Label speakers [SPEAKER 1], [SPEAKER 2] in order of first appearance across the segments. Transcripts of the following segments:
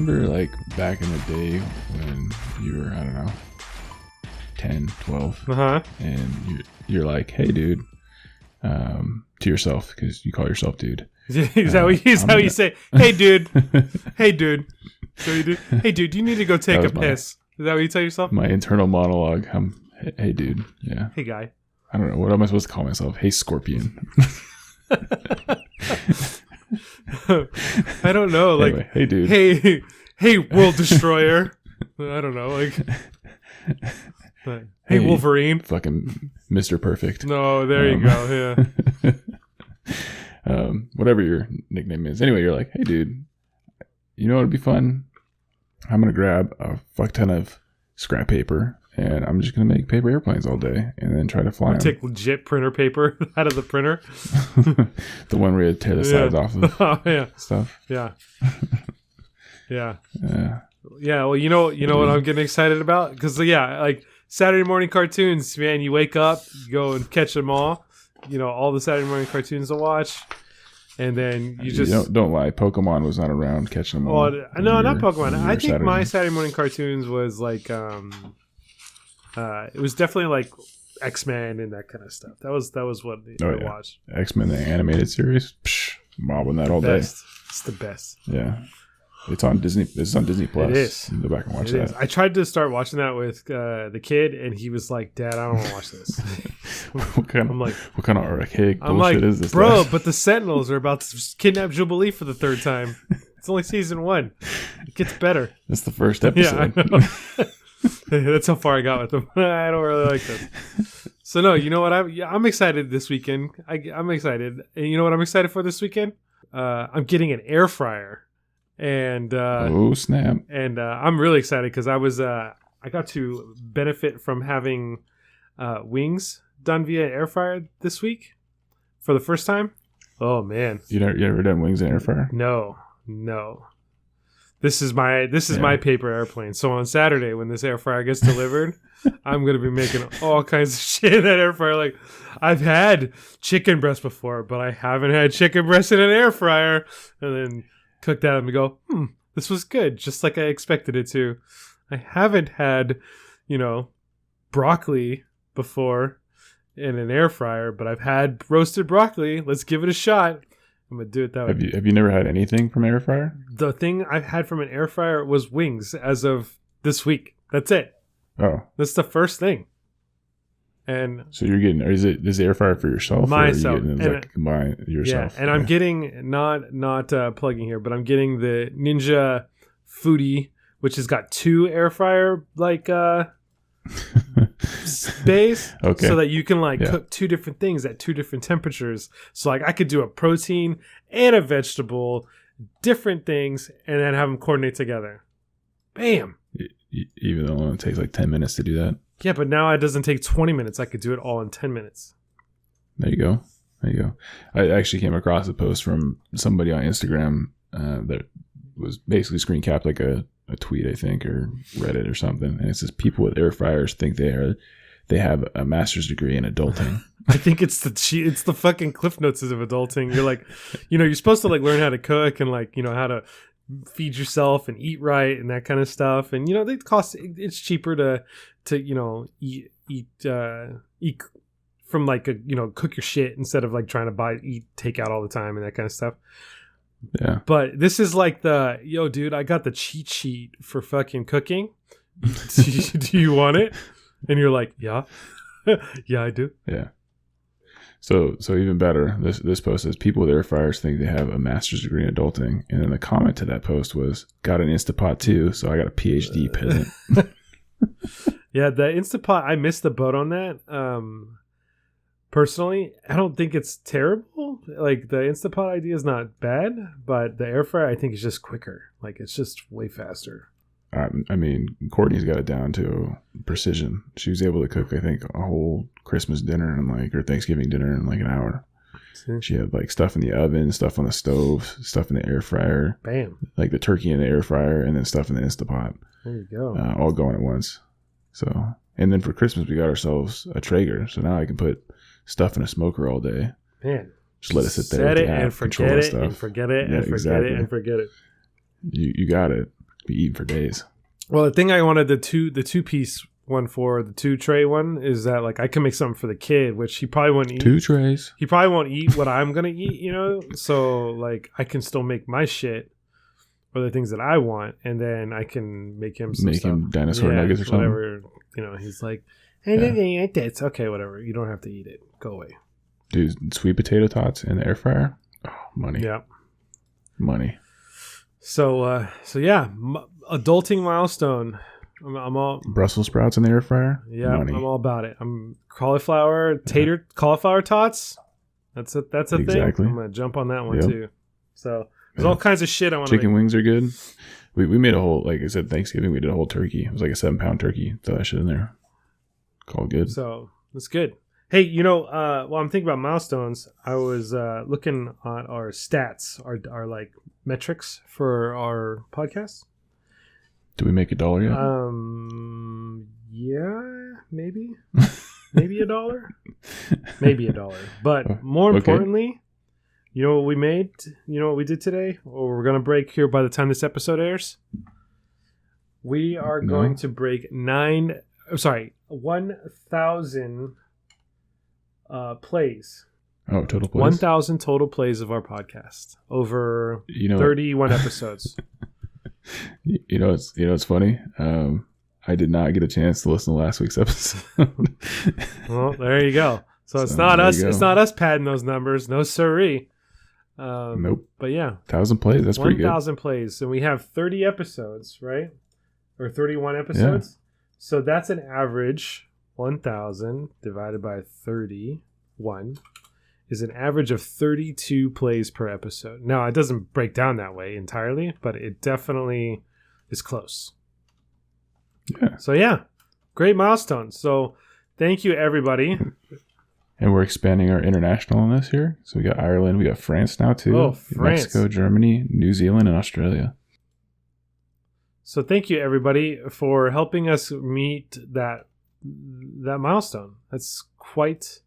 [SPEAKER 1] remember like back in the day when you were, I don't know, 10, 12, and you're like, hey, dude, to yourself, because you call yourself dude.
[SPEAKER 2] Is that what you say? Hey, dude. Hey, dude. So you do. Hey, dude, you need to go take a piss. Is that what you tell yourself?
[SPEAKER 1] My internal monologue. Hey, dude. Yeah.
[SPEAKER 2] Hey, guy.
[SPEAKER 1] I don't know. What am I supposed to call myself? Hey, Scorpion.
[SPEAKER 2] I don't know. Like,
[SPEAKER 1] anyway, hey, dude.
[SPEAKER 2] Hey, World Destroyer. I don't know. Like, hey, Wolverine.
[SPEAKER 1] Fucking Mr. Perfect.
[SPEAKER 2] No, there you go. Yeah.
[SPEAKER 1] Whatever your nickname is. Anyway, you're like, hey, dude, you know what would be fun? I'm going to grab a fuck ton of scrap paper and I'm just going to make paper airplanes all day and then try to fly them.
[SPEAKER 2] Take legit printer paper out of the printer.
[SPEAKER 1] The one where you tear the sides off of stuff.
[SPEAKER 2] Yeah. Yeah. Well, you know what I'm getting excited about? Because, like Saturday morning cartoons, man, you wake up, you go and catch them all. All the Saturday morning cartoons to watch. And then you just...
[SPEAKER 1] Don't lie. Pokemon was not around catching them all.
[SPEAKER 2] No, not Pokemon. I think my Saturday morning cartoons was like... it was definitely like X-Men and that kind of stuff. That was what I watched.
[SPEAKER 1] X-Men, the animated series. Psh, mobbing that all day.
[SPEAKER 2] It's the best.
[SPEAKER 1] Yeah. It's on Disney. It's on Disney Plus.
[SPEAKER 2] It is.
[SPEAKER 1] You can go back and watch that.
[SPEAKER 2] I tried to start watching that with the kid, and he was like, "Dad, I don't want to watch this."
[SPEAKER 1] what kind of archaic bullshit is this?
[SPEAKER 2] Bro, but the Sentinels are about to kidnap Jubilee for the third time. It's only season 1. It gets better.
[SPEAKER 1] That's the first episode.
[SPEAKER 2] Yeah, I know. That's how far I got with them. I don't really like this. So no, you know what? I'm excited this weekend. I'm excited, and you know what I'm excited for this weekend? I'm getting an air fryer. And
[SPEAKER 1] oh snap!
[SPEAKER 2] And I'm really excited because I got to benefit from having wings done via air fryer this week for the first time. Oh man!
[SPEAKER 1] You ever done wings in air fryer?
[SPEAKER 2] No. This is my paper airplane. So on Saturday when this air fryer gets delivered, I'm gonna be making all kinds of shit in that air fryer. Like I've had chicken breast before, but I haven't had chicken breast in an air fryer. And then cook that up and go, this was good, just like I expected it to. I haven't had, broccoli before in an air fryer, but I've had roasted broccoli. Let's give it a shot. I'm going to do it that way.
[SPEAKER 1] Have you never had anything from air fryer?
[SPEAKER 2] The thing I've had from an air fryer was wings as of this week. That's it.
[SPEAKER 1] Oh.
[SPEAKER 2] That's the first thing. And
[SPEAKER 1] so you're getting, is the air fryer for yourself?
[SPEAKER 2] Myself.
[SPEAKER 1] Or are you getting combine yourself?
[SPEAKER 2] Yeah, and I'm getting, not plugging here, but I'm getting the Ninja Foodie, which has got 2 air fryer bays,
[SPEAKER 1] okay,
[SPEAKER 2] so that you can cook 2 different things at 2 different temperatures. So I could do a protein and a vegetable, different things, and then have them coordinate together. Bam!
[SPEAKER 1] Even though it takes 10 minutes to do that.
[SPEAKER 2] Yeah, but now it doesn't take 20 minutes. I could do it all in 10 minutes.
[SPEAKER 1] There you go. I actually came across a post from somebody on Instagram that was basically screen capped like a tweet, I think, or Reddit or something. And it says people with air fryers think they have a master's degree in adulting.
[SPEAKER 2] I think it's the fucking Cliff Notes of adulting. You're like, you're supposed to learn how to cook and how to feed yourself and eat right and that kind of stuff. And they cost, it's cheaper to eat from cook your shit instead of trying to eat takeout all the time and that kind of stuff.
[SPEAKER 1] Yeah.
[SPEAKER 2] But this is dude, I got the cheat sheet for fucking cooking. Do you want it? And you're like, yeah. Yeah, I do.
[SPEAKER 1] Yeah. So even better, this post says people with air fryers think they have a master's degree in adulting, and then the comment to that post was, "Got an Instapot too, so I got a PhD, peasant."
[SPEAKER 2] Yeah, the Instapot, I missed the boat on that. Personally, I don't think it's terrible. The Instapot idea is not bad, but the air fryer I think is just quicker. It's just way faster.
[SPEAKER 1] I mean, Courtney's got it down to precision. She was able to cook, I think, a whole Christmas dinner and or Thanksgiving dinner in an hour. See? She had stuff in the oven, stuff on the stove, stuff in the air fryer.
[SPEAKER 2] Bam!
[SPEAKER 1] The turkey in the air fryer, and then stuff in the Instapot.
[SPEAKER 2] There you go.
[SPEAKER 1] All going at once. So, and then for Christmas we got ourselves a Traeger. So now I can put stuff in a smoker all day.
[SPEAKER 2] Man,
[SPEAKER 1] just let it sit there.
[SPEAKER 2] Set it and forget it and forget it and forget it and forget it.
[SPEAKER 1] You got it. Be eating for days.
[SPEAKER 2] Well, the thing I wanted the two piece one for the 2 tray one is that like I can make something for the kid, which he probably won't eat.
[SPEAKER 1] 2 trays.
[SPEAKER 2] He probably won't eat what I'm gonna eat, So like I can still make my shit or the things that I want, and then I can make him some stuff.
[SPEAKER 1] Dinosaur nuggets or something.
[SPEAKER 2] Whatever. He's like, hey, it's okay, whatever. You don't have to eat it. Go away.
[SPEAKER 1] Dude, sweet potato tots in the air fryer. Oh, money.
[SPEAKER 2] Yeah.
[SPEAKER 1] Money.
[SPEAKER 2] So yeah, adulting milestone. I'm all
[SPEAKER 1] Brussels sprouts in the air fryer.
[SPEAKER 2] Yeah,
[SPEAKER 1] money.
[SPEAKER 2] I'm all about it. I'm cauliflower tots. That's a thing.
[SPEAKER 1] Exactly.
[SPEAKER 2] I'm gonna jump on that one too. So there's all kinds of shit I want to
[SPEAKER 1] Chicken wings are good. We made a whole, like I said, Thanksgiving, we did a whole turkey. It was like a 7-pound turkey. Throw that shit in there. Called good.
[SPEAKER 2] So that's good. Hey, while I'm thinking about milestones, I was looking at our stats, our like metrics for our podcast.
[SPEAKER 1] Did we make $1 yet?
[SPEAKER 2] Yeah, maybe $1, maybe $1. But more importantly, you know what we made? You know what we did today? Or we're gonna break here by the time this episode airs. We are going to break 1,000 plays.
[SPEAKER 1] Oh, total plays.
[SPEAKER 2] 1,000 total plays of our podcast over 31 episodes.
[SPEAKER 1] It's funny. I did not get a chance to listen to last week's episode.
[SPEAKER 2] Well, there you go. So it's not us. It's not us padding those numbers. No siree.
[SPEAKER 1] Nope.
[SPEAKER 2] But yeah,
[SPEAKER 1] 1,000 plays. That's pretty good.
[SPEAKER 2] 1,000 plays, and we have 30 episodes, right? Or 31 episodes. Yeah. So that's an average. 1,000 divided by 31 is an average of 32 plays per episode. Now, it doesn't break down that way entirely, but it definitely is close.
[SPEAKER 1] Yeah.
[SPEAKER 2] So, yeah, great milestone. So, thank you, everybody.
[SPEAKER 1] And we're expanding our international on this here. So, we got Ireland, we got France now, too.
[SPEAKER 2] Oh, France.
[SPEAKER 1] Mexico, Germany, New Zealand, and Australia.
[SPEAKER 2] So, thank you, everybody, for helping us meet that milestone. That's quite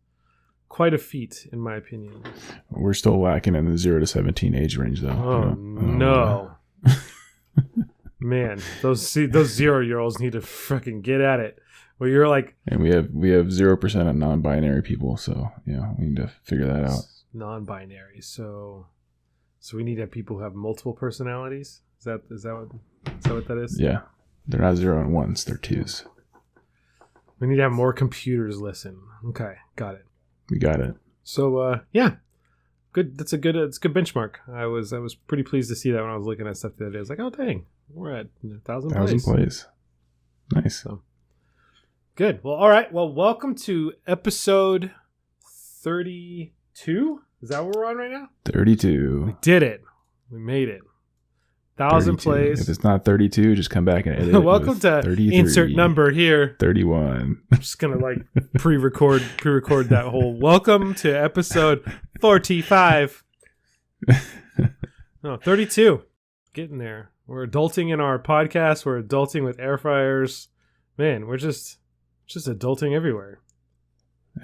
[SPEAKER 2] a feat, in my opinion.
[SPEAKER 1] We're still lacking in the 0 to 17 age range, though.
[SPEAKER 2] Oh, no. Man, those 0-year-olds need to freaking get at it. Well, you're like...
[SPEAKER 1] And we have 0% of non-binary people, so, we need to figure that out.
[SPEAKER 2] Non-binary. So we need to have people who have multiple personalities? Is that what that is?
[SPEAKER 1] Yeah. They're not 0 and 1s, they're 2s.
[SPEAKER 2] We need to have more computers listen. Okay, got it.
[SPEAKER 1] We got it.
[SPEAKER 2] So yeah, good. It's a good benchmark. I was pretty pleased to see that when I was looking at stuff the other day. I was like, oh dang, we're at 1,000
[SPEAKER 1] plays. Nice.
[SPEAKER 2] So good. Well, all right. Well, welcome to episode 32. Is that what we're on right now?
[SPEAKER 1] 32.
[SPEAKER 2] We did it. We made it. 1,000 plays.
[SPEAKER 1] If it's not 32, just come back and edit.
[SPEAKER 2] Welcome to 33. Insert number here.
[SPEAKER 1] 31.
[SPEAKER 2] I'm just gonna pre-record that whole. Welcome to episode 45. No, 32. Getting there. We're adulting in our podcast. We're adulting with air fryers. Man, we're just adulting everywhere.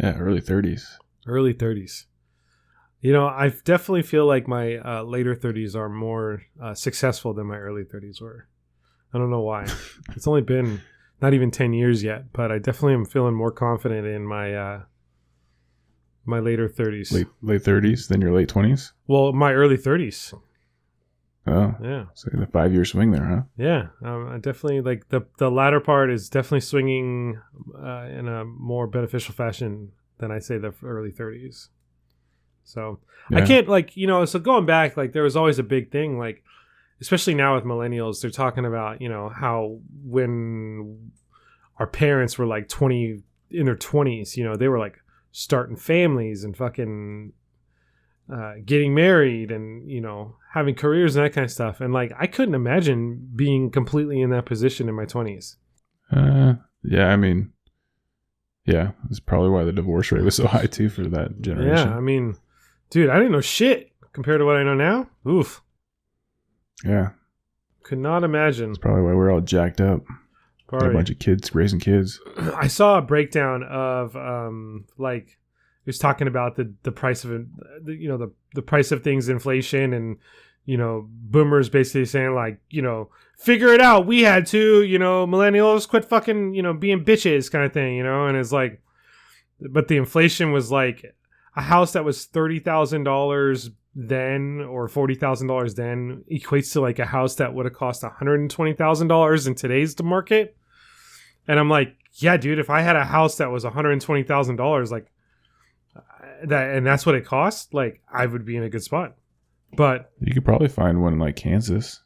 [SPEAKER 1] Yeah, early 30s.
[SPEAKER 2] Early 30s. I definitely feel like my later 30s are more successful than my early 30s were. I don't know why. It's only been not even 10 years yet, but I definitely am feeling more confident in my my later 30s.
[SPEAKER 1] Late 30s, then your late 20s?
[SPEAKER 2] Well, my early 30s.
[SPEAKER 1] Oh.
[SPEAKER 2] Yeah.
[SPEAKER 1] So the 5-year swing there, huh?
[SPEAKER 2] Yeah. I definitely, like, the latter part is definitely swinging in a more beneficial fashion than I say the early 30s. So yeah. I can't so going back, like there was always a big thing, like especially now with millennials, they're talking about, how when our parents were like 20 in their 20s, they were like starting families and fucking getting married and, having careers and that kind of stuff. And like, I couldn't imagine being completely in that position in my 20s.
[SPEAKER 1] Yeah. I mean, yeah, that's probably why the divorce rate was so high too for that generation.
[SPEAKER 2] Yeah. I mean, dude, I didn't know shit compared to what I know now. Oof.
[SPEAKER 1] Yeah.
[SPEAKER 2] Could not imagine.
[SPEAKER 1] That's probably why we're all jacked up. Got a bunch of kids, raising kids.
[SPEAKER 2] I saw a breakdown of, it was talking about the price of, the price of things, inflation, and, boomers basically saying like, figure it out. We had to, millennials quit fucking, being bitches kind of thing, and it's like, but the inflation was like a house that was $30,000 then or $40,000 then equates to like a house that would have cost $120,000 in today's market. And I'm like, yeah, dude, if I had a house that was $120,000, like that, and that's what it cost, like I would be in a good spot. But
[SPEAKER 1] you could probably find one in like Kansas.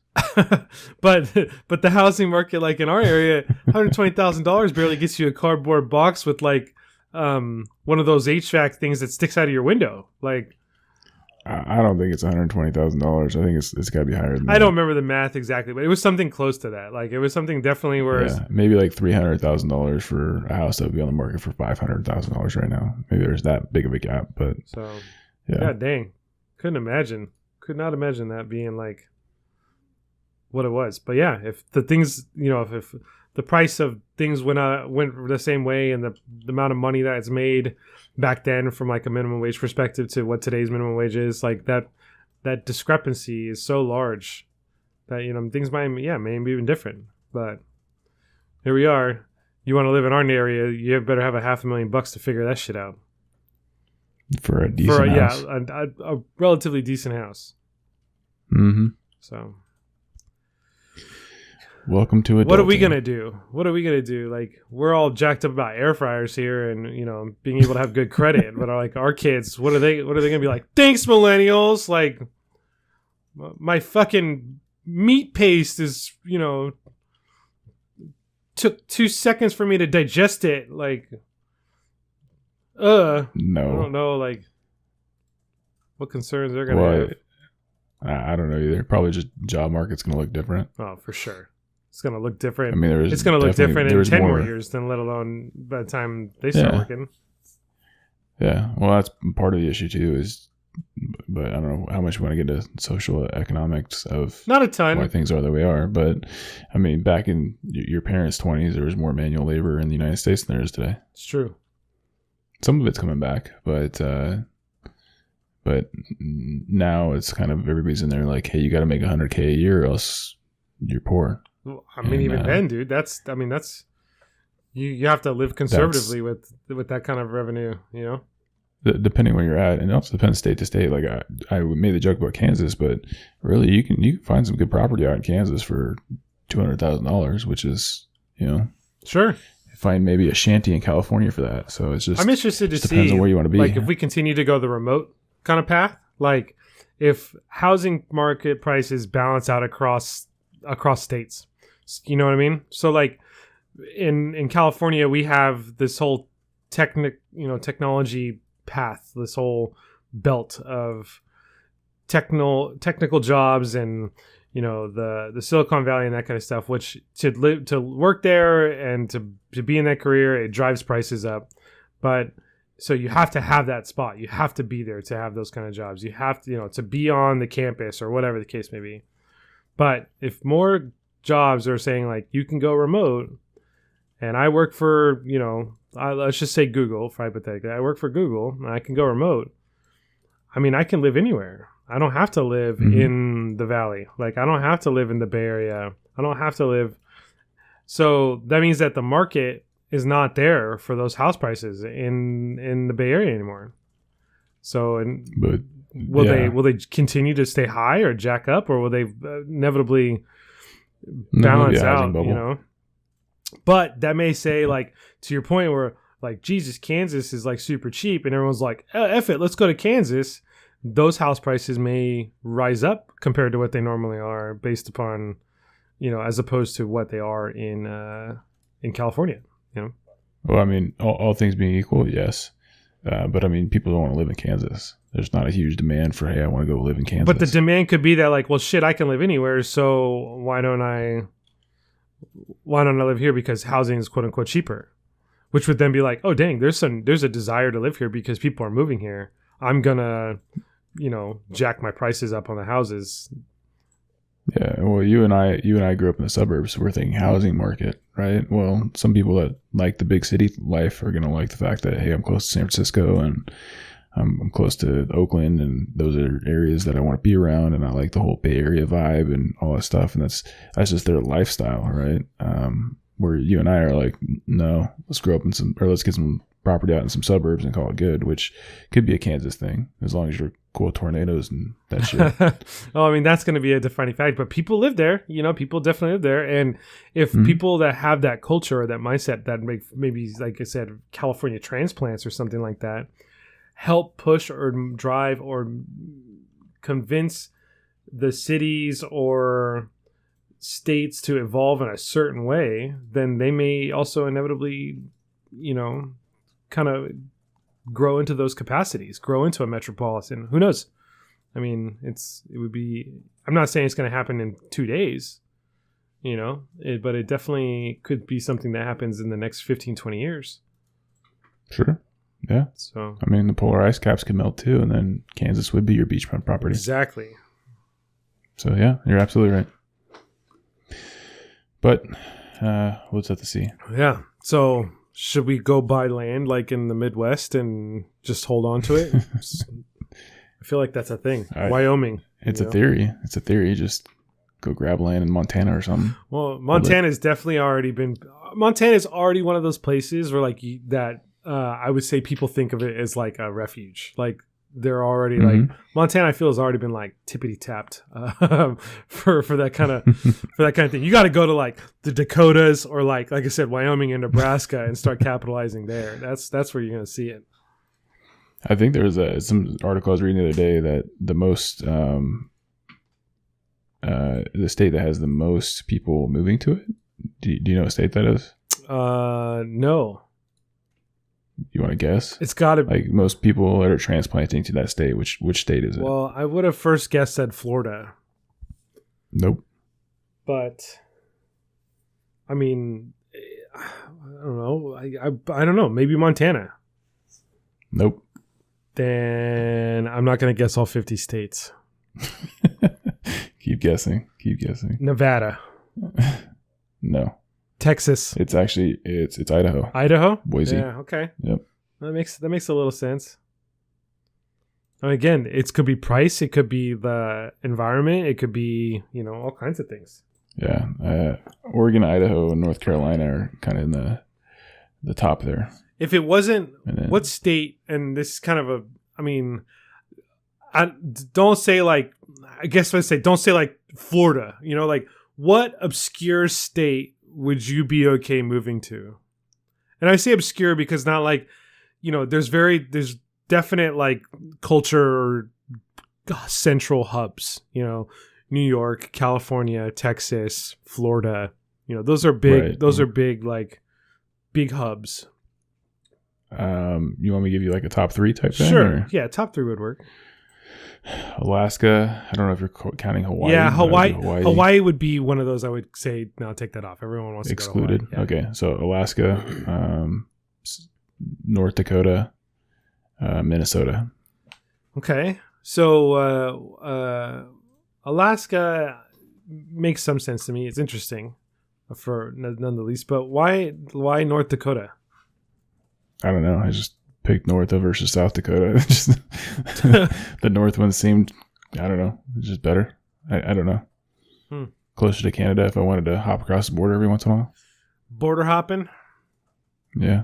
[SPEAKER 2] but the housing market, like in our area, $120,000 barely gets you a cardboard box with like one of those HVAC things that sticks out of your window. Like,
[SPEAKER 1] I don't think it's $120,000. I think it's got to be higher than that.
[SPEAKER 2] I don't remember the math exactly, but it was something close to that. Like, it was something definitely where...
[SPEAKER 1] Yeah, maybe like $300,000 for a house that would be on the market for $500,000 right now. Maybe there's that big of a gap, but...
[SPEAKER 2] So, yeah, dang. Couldn't imagine. Could not imagine that being like what it was. But yeah, if the things, if the price of things went the same way and the amount of money that it's made back then from like a minimum wage perspective to what today's minimum wage is, like that discrepancy is so large that things might maybe even different. But here we are. You want to live in our area, you better have $500,000 to figure that shit out
[SPEAKER 1] for a decent house.
[SPEAKER 2] A relatively decent house.
[SPEAKER 1] Mm-hmm.
[SPEAKER 2] So
[SPEAKER 1] welcome to adulting.
[SPEAKER 2] What are we gonna do? Like, we're all jacked up about air fryers here, and being able to have good credit. But like our kids, what are they gonna be like? Thanks, millennials. Like, my fucking meat paste is took 2 seconds for me to digest it. Like, no, I don't know. Like, what concerns they're gonna have.
[SPEAKER 1] I don't know either. Probably just job market's gonna look different.
[SPEAKER 2] Oh, for sure. It's going to look different.
[SPEAKER 1] I mean,
[SPEAKER 2] it's going to look different in 10 more years than let alone by the time they start working.
[SPEAKER 1] Yeah. Well, that's part of the issue too but I don't know how much we want to get into social economics of
[SPEAKER 2] not a ton
[SPEAKER 1] why things are the way they are. But I mean, back in your parents' 20s, there was more manual labor in the United States than there is today.
[SPEAKER 2] It's true.
[SPEAKER 1] Some of it's coming back, but now it's kind of everybody's in there like, hey, you got to make $100K a year or else you're poor.
[SPEAKER 2] Well, I mean, even then, dude, that's you have to live conservatively with that kind of revenue,
[SPEAKER 1] Depending where you're at, and it also depends state to state. Like I made the joke about Kansas, but really you can find some good property out in Kansas for $200,000, which is
[SPEAKER 2] sure.
[SPEAKER 1] Find maybe a shanty in California for that. So it's just
[SPEAKER 2] I'm interested to see
[SPEAKER 1] depends on where you want to be.
[SPEAKER 2] Like if we continue to go the remote kind of path, like if housing market prices balance out across states. You know what I mean? So like in California, we have this whole technology path, this whole belt of technical jobs and the Silicon Valley and that kind of stuff, which to work there and to be in that career, it drives prices up. But so you have to have that spot. You have to be there to have those kind of jobs. You have to, to be on the campus or whatever the case may be. But if more jobs are saying like you can go remote, and I work for let's just say Google, for hypothetically, I work for Google and I can go remote. I mean, I can live anywhere. I don't have to live in the Valley. Like, I don't have to live in the Bay Area. I don't have to live. So that means that the market is not there for those house prices in the Bay Area anymore. So, will they continue to stay high or jack up, or will they inevitably balance out? But that may say, like, to your point where like, Jesus, Kansas is like super cheap, and everyone's like, F it, let's go to Kansas. Those house prices may rise up compared to what they normally are based upon, as opposed to what they are in California,
[SPEAKER 1] Well, I mean, all things being equal, yes. But I mean, people don't want to live in Kansas. There's not a huge demand for, hey, I want to go live in Kansas.
[SPEAKER 2] But the demand could be that like, well, shit, I can live anywhere. So why don't I live here because housing is quote unquote cheaper, which would then be like, oh, dang, there's a desire to live here because people are moving here. I'm gonna, jack my prices up on the houses.
[SPEAKER 1] Yeah, well, you and I grew up in the suburbs, so we're thinking housing market, right? Well, some people that like the big city life are going to like the fact that, hey, I'm close to San Francisco and I'm close to Oakland, and those are areas that I want to be around, and I like the whole Bay Area vibe and all that stuff, and that's just their lifestyle, right? Where you and I are like, no, let's grow up let's get some property out in some suburbs and call it good, which could be a Kansas thing as long as you're cool with tornadoes and that shit.
[SPEAKER 2] Oh, I mean, that's going to be a defining fact, but people live there, people definitely live there. And if people that have that culture or that mindset that make maybe, like I said, California transplants or something like that, help push or drive or convince the cities or states to evolve in a certain way, then they may also inevitably, kind of grow into those capacities, grow into a metropolitan. Who knows? I mean, I'm not saying it's going to happen in 2 days, but it definitely could be something that happens in the next 15, 20 years.
[SPEAKER 1] Sure. Yeah.
[SPEAKER 2] So,
[SPEAKER 1] I mean, the polar ice caps could melt too, and then Kansas would be your beachfront property.
[SPEAKER 2] Exactly.
[SPEAKER 1] So, yeah, you're absolutely right. But what's up to see?
[SPEAKER 2] Yeah. So, should we go buy land like in the Midwest and just hold on to it? I feel like that's a thing. Wyoming.
[SPEAKER 1] It's a theory. It's a theory. Just go grab land in Montana or something.
[SPEAKER 2] Well, Montana's definitely Montana's already one of those places where I would say people think of it as like a refuge. Like they're already like Montana. I feel has already been like tippity tapped for that kind of thing. You got to go to like the Dakotas or like I said, Wyoming and Nebraska and start capitalizing there. That's where you're going to see it.
[SPEAKER 1] I think there was some article I was reading the other day that the most the state that has the most people moving to it. Do you know what state that is?
[SPEAKER 2] No.
[SPEAKER 1] You want to guess?
[SPEAKER 2] It's got to be.
[SPEAKER 1] Like most people that are transplanting to that state, which state is it?
[SPEAKER 2] Well, I would have first guessed said Florida.
[SPEAKER 1] Nope.
[SPEAKER 2] But, I mean, I don't know. I don't know. Maybe Montana.
[SPEAKER 1] Nope.
[SPEAKER 2] Then I'm not going to guess all 50 states.
[SPEAKER 1] Keep guessing.
[SPEAKER 2] Nevada.
[SPEAKER 1] No.
[SPEAKER 2] Texas.
[SPEAKER 1] It's actually it's Idaho.
[SPEAKER 2] Idaho?
[SPEAKER 1] Boise.
[SPEAKER 2] Yeah, okay.
[SPEAKER 1] Yep.
[SPEAKER 2] That makes a little sense. I mean, again, it could be price, it could be the environment, it could be, all kinds of things.
[SPEAKER 1] Yeah. Oregon, Idaho, and North Carolina are kind of in the top there.
[SPEAKER 2] If it wasn't, what state, and this is kind of don't say like, I guess let's say, don't say like Florida, like what obscure state would you be okay moving to? And I say obscure because not like, there's definite like culture or central hubs, New York, California, Texas, Florida, those are big,
[SPEAKER 1] right.
[SPEAKER 2] Those are big, like big hubs.
[SPEAKER 1] You want me to give you like a top 3 type thing?
[SPEAKER 2] Sure.
[SPEAKER 1] Or?
[SPEAKER 2] Yeah. Top 3 would work.
[SPEAKER 1] Alaska. I don't know if you're counting Hawaii.
[SPEAKER 2] Yeah, Hawaii would be one of those. I would say no. Take that off. Everyone wants
[SPEAKER 1] excluded.
[SPEAKER 2] To go to Hawaii. Yeah.
[SPEAKER 1] Okay, so Alaska, North Dakota, Minnesota.
[SPEAKER 2] Okay, so Alaska makes some sense to me. It's interesting, for none the least. But why North Dakota?
[SPEAKER 1] I don't know. I just picked North versus South Dakota. Just the North one seemed, I don't know, just better. I don't know. Closer to Canada if I wanted to hop across the border every once in a while.
[SPEAKER 2] Border hopping? Yeah.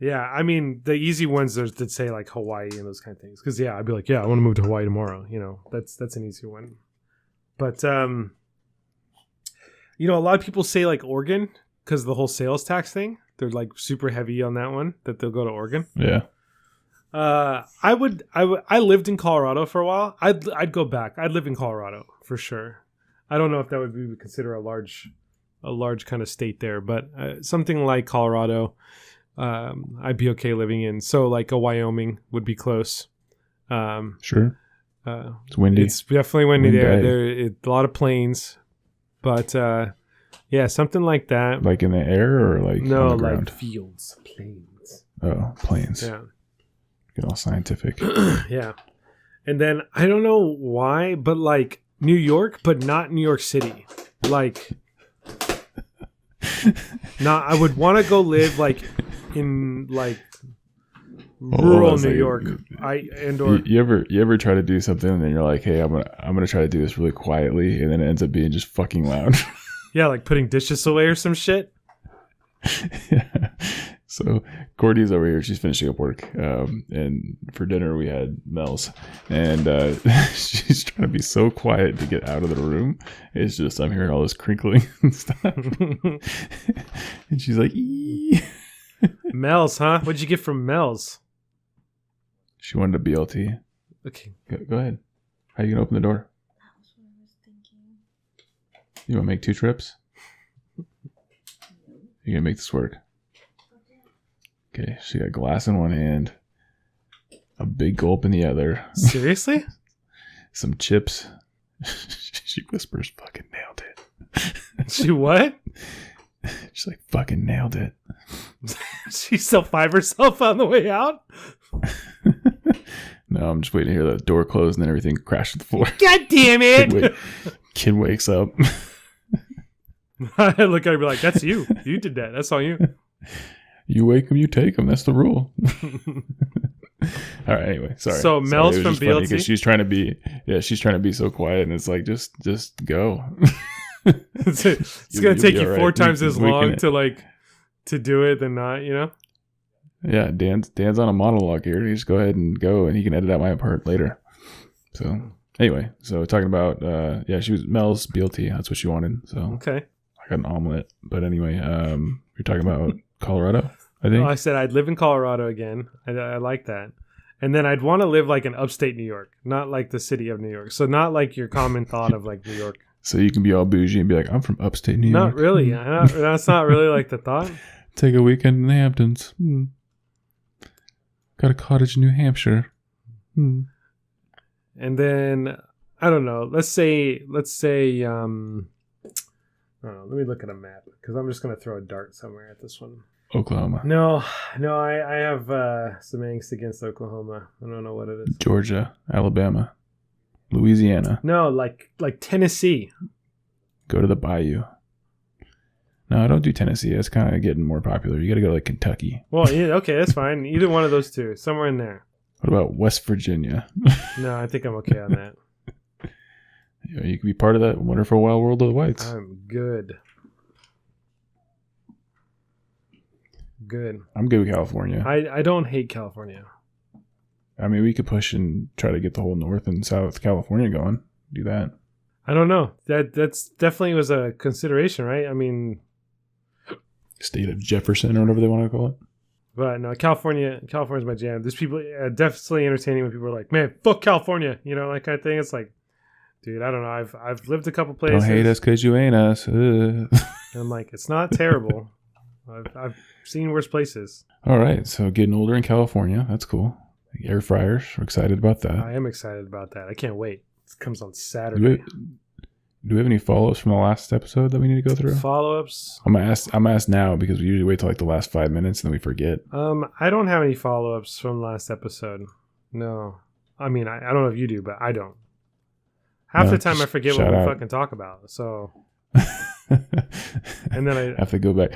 [SPEAKER 2] Yeah, I mean, the easy ones are that say like Hawaii and those kind of things. Because, I'd be like, I want to move to Hawaii tomorrow. That's an easy one. But, a lot of people say like Oregon because of the whole sales tax thing. They're like super heavy on that one, that they'll go to Oregon.
[SPEAKER 1] Yeah.
[SPEAKER 2] I lived in Colorado for a while. I'd go back. I'd live in Colorado for sure. I don't know if that would be considered a large kind of state there, but something like Colorado, I'd be okay living in. So like a Wyoming would be close.
[SPEAKER 1] Sure. It's windy.
[SPEAKER 2] It's definitely windy there. A lot of plains, but something like that.
[SPEAKER 1] Like in the air or like
[SPEAKER 2] no,
[SPEAKER 1] on the ground?
[SPEAKER 2] Like fields, plains.
[SPEAKER 1] Oh, plains.
[SPEAKER 2] Yeah.
[SPEAKER 1] Get all scientific.
[SPEAKER 2] Yeah. And then I don't know why, but like New York, but not New York City. Like, I would want to go live like in like rural New York.
[SPEAKER 1] You ever try to do something and then you're like, hey, I'm gonna try to do this really quietly, and then it ends up being just fucking loud.
[SPEAKER 2] Yeah, like putting dishes away or some shit.
[SPEAKER 1] Yeah. So Courtney's over here. She's finishing up work, and for dinner we had Mel's, and she's trying to be so quiet to get out of the room. It's just I'm hearing all this crinkling and stuff, and she's like, "Ee."
[SPEAKER 2] Mel's, huh? What'd you get from Mel's?
[SPEAKER 1] She wanted a BLT.
[SPEAKER 2] Okay,
[SPEAKER 1] go ahead. How you gonna open the door?
[SPEAKER 3] That's what I was thinking.
[SPEAKER 1] You want to make 2 trips? You gonna make this work? Okay, she got glass in one hand, a big gulp in the other.
[SPEAKER 2] Seriously?
[SPEAKER 1] Some chips. She whispers, fucking nailed it.
[SPEAKER 2] She what?
[SPEAKER 1] She's like, fucking nailed it.
[SPEAKER 2] She self-5 herself on the way out?
[SPEAKER 1] No, I'm just waiting to hear the door close and then everything crash to the floor.
[SPEAKER 2] God damn it!
[SPEAKER 1] Kid wakes up.
[SPEAKER 2] I look at her and be like, that's you. You did that. That's all you.
[SPEAKER 1] You wake them, you take them. That's the rule. All right. Anyway, sorry.
[SPEAKER 2] So Mel's from BLT.
[SPEAKER 1] Because she's trying to be so quiet, and it's like just go.
[SPEAKER 2] It's gonna take you 4 times as long to do it than not. You know.
[SPEAKER 1] Yeah, Dan's on a monologue here. You just go ahead and go, and he can edit out my part later. So anyway, talking about she was Mel's BLT. That's what she wanted. So
[SPEAKER 2] okay.
[SPEAKER 1] I got an omelet, but anyway, you're talking about Colorado, I think.
[SPEAKER 2] Well, I said I'd live in Colorado again. I like that. And then I'd want to live like in upstate New York, not like the city of New York. So not like your common thought of like New York.
[SPEAKER 1] So you can be all bougie and be like, I'm from upstate New York.
[SPEAKER 2] Not really. That's not really like the thought.
[SPEAKER 1] Take a weekend in the Hamptons. Got a cottage in New Hampshire.
[SPEAKER 2] And then I don't know. Let's say let me look at a map because I'm just going to throw a dart somewhere at this one.
[SPEAKER 1] Oklahoma.
[SPEAKER 2] No, I have some angst against Oklahoma. I don't know what it is.
[SPEAKER 1] Georgia, Alabama, Louisiana.
[SPEAKER 2] No, like Tennessee.
[SPEAKER 1] Go to the Bayou. No, don't do Tennessee. That's kind of getting more popular. You got to go to like Kentucky.
[SPEAKER 2] Well, yeah, okay, that's fine. Either one of those two, somewhere in there.
[SPEAKER 1] What about West Virginia?
[SPEAKER 2] No, I think I'm okay on that.
[SPEAKER 1] You can be part of that wonderful wild world of the whites.
[SPEAKER 2] I'm good. Good.
[SPEAKER 1] I'm good with California.
[SPEAKER 2] I don't hate California.
[SPEAKER 1] I mean, we could push and try to get the whole North and South California going. Do that.
[SPEAKER 2] I don't know. That's definitely was a consideration, right? I mean,
[SPEAKER 1] State of Jefferson or whatever they want to call it.
[SPEAKER 2] But no, California's my jam. There's people definitely entertaining when people are like, "Man, fuck California," you know, that kind of thing. It's like, dude, I don't know. I've lived a couple places.
[SPEAKER 1] Don't hate us because you ain't us.
[SPEAKER 2] And I'm like, it's not terrible. I've seen worse places.
[SPEAKER 1] All right, so getting older in California, that's cool. Air fryers, we're excited about that.
[SPEAKER 2] I am excited about that. I can't wait. It comes on Saturday.
[SPEAKER 1] Do we have any follow-ups from the last episode that we need to go through?
[SPEAKER 2] Follow-ups?
[SPEAKER 1] I'm gonna ask now because we usually wait till like the last 5 minutes and then we forget.
[SPEAKER 2] I don't have any follow-ups from last episode. No. I mean, I don't know if you do, but I don't. Half the time I forget what we fucking talk about. So, and then I
[SPEAKER 1] have to go back.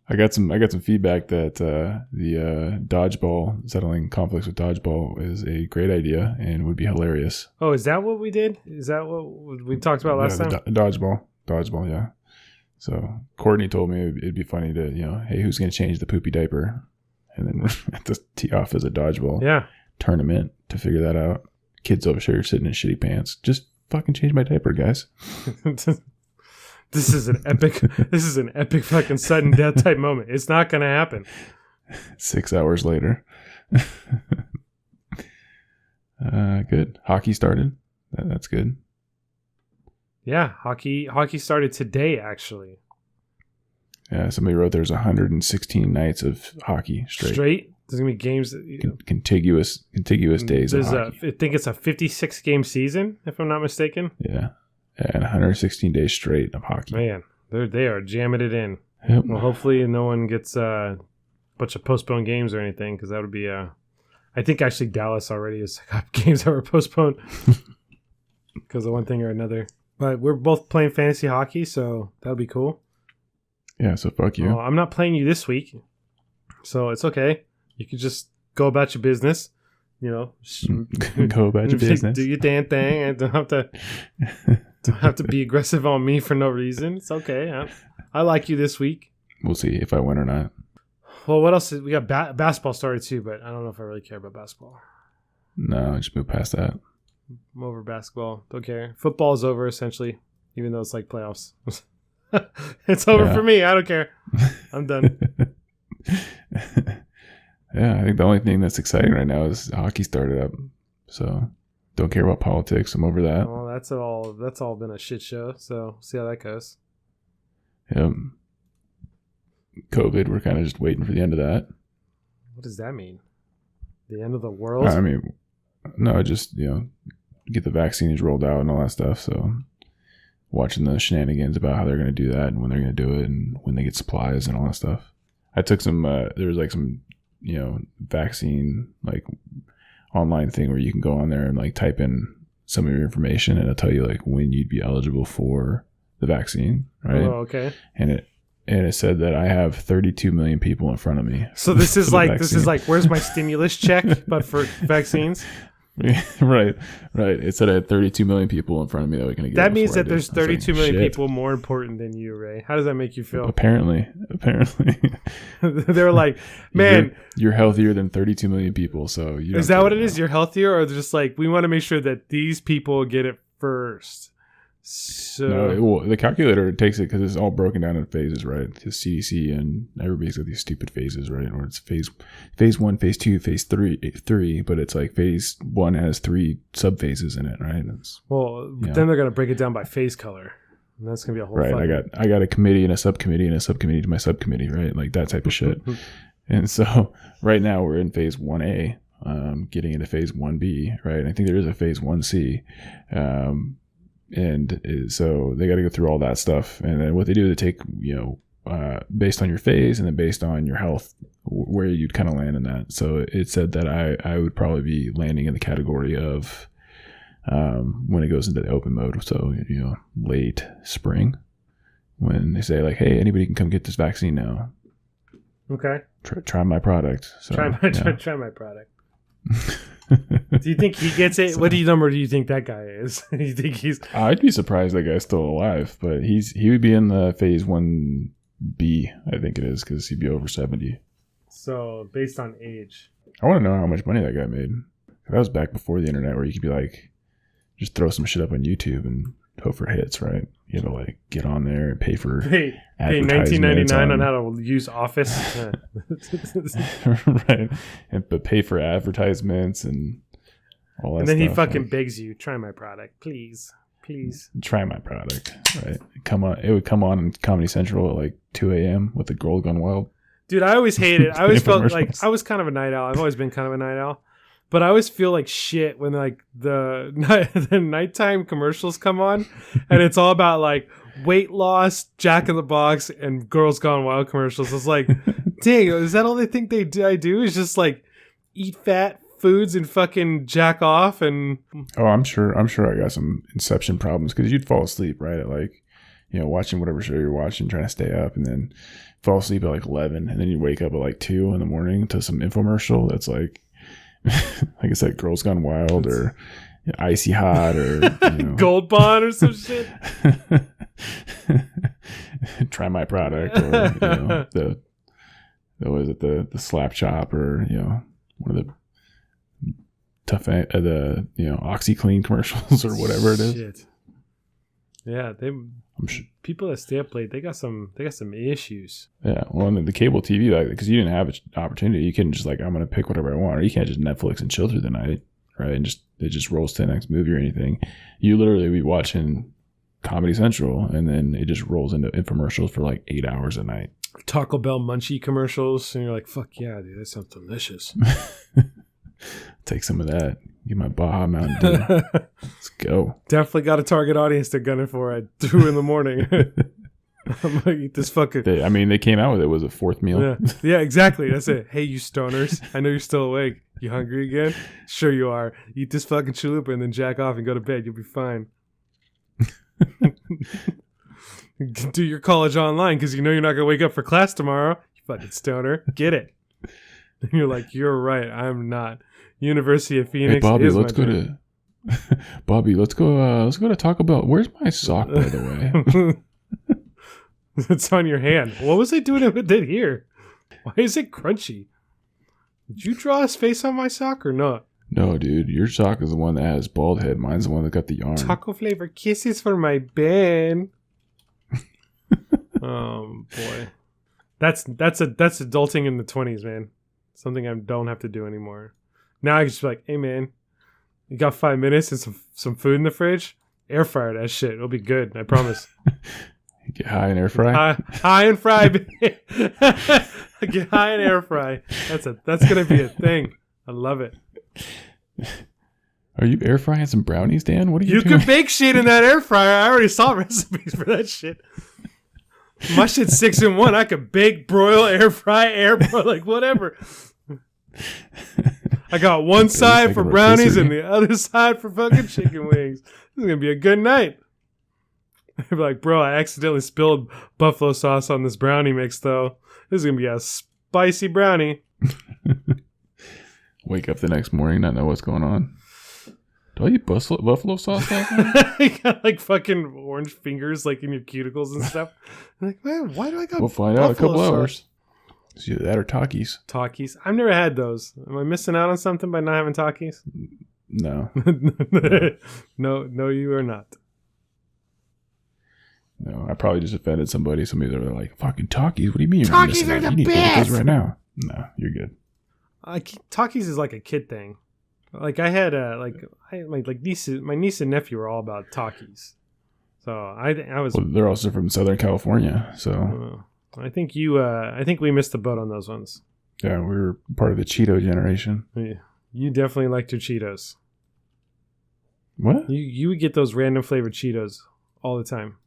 [SPEAKER 1] I got some feedback that the dodgeball, settling conflicts with dodgeball, is a great idea and would be hilarious.
[SPEAKER 2] Oh, is that what we did? Is that what we talked about last time?
[SPEAKER 1] Dodgeball, yeah. So Courtney told me it'd be funny to, hey, who's going to change the poopy diaper? And then we're at the tee off as a dodgeball tournament to figure that out. Kids over here sitting in shitty pants. Just fucking change my diaper, guys.
[SPEAKER 2] This is an epic fucking sudden death type moment. It's not going to happen.
[SPEAKER 1] 6 hours later. Good. Hockey started. That's good.
[SPEAKER 2] Yeah, hockey started today, actually.
[SPEAKER 1] Yeah, somebody wrote there's 116 nights of hockey straight.
[SPEAKER 2] There's going to be games.
[SPEAKER 1] Contiguous days of hockey.
[SPEAKER 2] I think it's a 56-game season, if I'm not mistaken.
[SPEAKER 1] Yeah. And 116 days straight of hockey.
[SPEAKER 2] Man, they are jamming it in.
[SPEAKER 1] Yep.
[SPEAKER 2] Well, hopefully no one gets a bunch of postponed games or anything, because that would be I think actually Dallas already has got games that were postponed because of one thing or another. But we're both playing fantasy hockey, so that'll be cool.
[SPEAKER 1] Yeah, so fuck you.
[SPEAKER 2] Well, I'm not playing you this week, so it's okay. You could just go about your business.
[SPEAKER 1] Go about your business.
[SPEAKER 2] Do your damn thing, and don't have to be aggressive on me for no reason. It's okay. I like you this week.
[SPEAKER 1] We'll see if I win or not.
[SPEAKER 2] Well, what else? We got basketball started too, but I don't know if I really care about basketball.
[SPEAKER 1] No, just move past that.
[SPEAKER 2] I'm over basketball. Don't care. Football is over essentially, even though it's like playoffs. It's over for me. I don't care. I'm done.
[SPEAKER 1] Yeah, I think the only thing that's exciting right now is hockey started up. So don't care about politics. I'm over that.
[SPEAKER 2] Well, that's all been a shit show. So see how that goes.
[SPEAKER 1] Yep. COVID, we're kind of just waiting for the end of that.
[SPEAKER 2] What does that mean? The end of the world?
[SPEAKER 1] I mean, no, just, get the vaccines rolled out and all that stuff. So watching the shenanigans about how they're going to do that and when they're going to do it and when they get supplies and all that stuff. I took some, there was like some, vaccine, like online thing where you can go on there and like type in some of your information and it'll tell you like when you'd be eligible for the vaccine. Right.
[SPEAKER 2] Oh, okay.
[SPEAKER 1] And it said that I have 32 million people in front of me.
[SPEAKER 2] So this is like, where's my stimulus check, but for vaccines?
[SPEAKER 1] Right. It said I had 32 million people in front of me that were going to get.
[SPEAKER 2] That means that there's 32 million people more important than you, Ray. How does that make you feel?
[SPEAKER 1] Apparently.
[SPEAKER 2] They're like, man,
[SPEAKER 1] you're healthier than 32 million people. So
[SPEAKER 2] is that what it is? You're healthier, or just like we want to make sure that these people get it first. So
[SPEAKER 1] no, the calculator takes it because it's all broken down in phases, right? The CDC and everybody's got these stupid phases, right? Or it's phase 1, phase 2, phase 3, but it's like phase 1 has 3 sub phases in it, right?
[SPEAKER 2] Then they're gonna break it down by phase color, and that's gonna be a whole.
[SPEAKER 1] Right, I got a committee and a subcommittee and a subcommittee to my subcommittee, right? Like that type of shit. And so right now we're in phase 1A, getting into phase 1B, right? I think there is a phase 1C. And so they got to go through all that stuff. And then what they do, they take, based on your phase and then based on your health, where you'd kind of land in that. So it said that I would probably be landing in the category of when it goes into the open mode. So, late spring when they say like, hey, anybody can come get this vaccine now.
[SPEAKER 2] Okay.
[SPEAKER 1] Try my product. So,
[SPEAKER 2] try my product. Do you think he gets it? What number do you think that guy is? Do you think he's?
[SPEAKER 1] I'd be surprised that guy's still alive, but he would be in the phase 1B, I think it is, because he'd be over 70.
[SPEAKER 2] So based on age,
[SPEAKER 1] I want to know how much money that guy made. That was back before the internet, where you could be like, just throw some shit up on YouTube and hope for hits, right? You had to like get on there and pay
[SPEAKER 2] $19.99 on how to use Office,
[SPEAKER 1] right? But pay for advertisements and all that.
[SPEAKER 2] And then
[SPEAKER 1] stuff.
[SPEAKER 2] He fucking begs you, try my product, please.
[SPEAKER 1] Try my product, right? It would come on Comedy Central at like 2 a.m. with the Girl Gone Wild.
[SPEAKER 2] Dude, I always hated it. I always felt like I was kind of a night owl. I've always been kind of a night owl. But I always feel like shit when like the nighttime commercials come on and it's all about like weight loss, Jack in the Box, and Girls Gone Wild commercials. It's like, dang, is that all they think I do? Is just like eat fat foods and fucking jack off and.
[SPEAKER 1] Oh, I'm sure I got some inception problems because you'd fall asleep right at like, watching whatever show you're watching, trying to stay up, and then fall asleep at like 11, and then you wake up at like 2 in the morning to some infomercial that's like. Like I said, Girls Gone Wild or Icy Hot or
[SPEAKER 2] Gold Bond or some shit.
[SPEAKER 1] Try my product or the Slap Chop or one of the tough OxyClean commercials or whatever it is.
[SPEAKER 2] Shit. Yeah, people that stay up late, they got some issues.
[SPEAKER 1] Yeah, well, the cable TV, because you didn't have an opportunity, you couldn't just like, I'm gonna pick whatever I want, or you can't just Netflix and chill through the night, right? And it just rolls to the next movie or anything. You literally be watching Comedy Central, and then it just rolls into infomercials for like 8 hours a night.
[SPEAKER 2] Taco Bell munchie commercials, and you're like, fuck yeah, dude, that sounds delicious.
[SPEAKER 1] Take some of that. Get my Baja Mountain Dew. Let's go.
[SPEAKER 2] Definitely got a target audience they're gunning for at 2 in the morning. I'm gonna eat this fucking.
[SPEAKER 1] They came out with it was a fourth meal.
[SPEAKER 2] Yeah, exactly. That's it. Hey, you stoners! I know you're still awake. You hungry again? Sure you are. Eat this fucking chalupa and then jack off and go to bed. You'll be fine. Do your college online because you know you're not gonna wake up for class tomorrow. You fucking stoner. Get it. And you're like, you're right, I'm not. University of Phoenix.
[SPEAKER 1] Hey Bobby,
[SPEAKER 2] is
[SPEAKER 1] let's
[SPEAKER 2] my
[SPEAKER 1] go
[SPEAKER 2] dream.
[SPEAKER 1] to Bobby. Let's go to Taco Bell. Where's my sock, by the way?
[SPEAKER 2] It's on your hand. What was I doing with it here? Why is it crunchy? Did you draw his face on my sock or not?
[SPEAKER 1] No, dude, your sock is the one that has bald head. Mine's the one that got the yarn.
[SPEAKER 2] Taco flavor kisses for my Ben. Boy, that's adulting in the 20s, man. Something I don't have to do anymore. Now I can just be like, hey man, you got 5 minutes and some food in the fridge? Air fryer that shit. It'll be good. I promise.
[SPEAKER 1] Get high and air fry.
[SPEAKER 2] High and fry. Get high and air fry. That's gonna be a thing. I love it.
[SPEAKER 1] Are you air frying some brownies, Dan? What are you
[SPEAKER 2] You
[SPEAKER 1] doing?
[SPEAKER 2] can bake shit in that air fryer. I already saw recipes for that shit. My shit's 6-in-1. I could bake, broil, air fry, like whatever. I got one side for brownies and the other side for fucking chicken wings. This is gonna be a good night. I'd be like, bro, I accidentally spilled buffalo sauce on this brownie mix, though. This is gonna be a spicy brownie.
[SPEAKER 1] Wake up the next morning, not know what's going on. Do I eat buffalo sauce last night?
[SPEAKER 2] You got like fucking orange fingers like in your cuticles and stuff. I'm like, man, why do I got
[SPEAKER 1] We'll find out in a couple
[SPEAKER 2] buffalo sauce?
[SPEAKER 1] hours. It's either that or Takis.
[SPEAKER 2] Takis. I've never had those. Am I missing out on something by not having Takis?
[SPEAKER 1] No.
[SPEAKER 2] No, you are not.
[SPEAKER 1] No, I probably just offended somebody. Somebody that were like, fucking Takis? What do you mean you're not
[SPEAKER 2] Takis
[SPEAKER 1] missing
[SPEAKER 2] are
[SPEAKER 1] out?
[SPEAKER 2] the
[SPEAKER 1] You need to get
[SPEAKER 2] best!
[SPEAKER 1] those right now. No, you're good.
[SPEAKER 2] Takis is like a kid thing. Like I had my niece and nephew were all about Takis. So I was.
[SPEAKER 1] Well, they're also from Southern California, so
[SPEAKER 2] I think we missed the boat on those ones.
[SPEAKER 1] yeah, we were part of the Cheeto generation.
[SPEAKER 2] Yeah. You definitely liked your Cheetos.
[SPEAKER 1] What?
[SPEAKER 2] You would get those random flavored Cheetos all the time.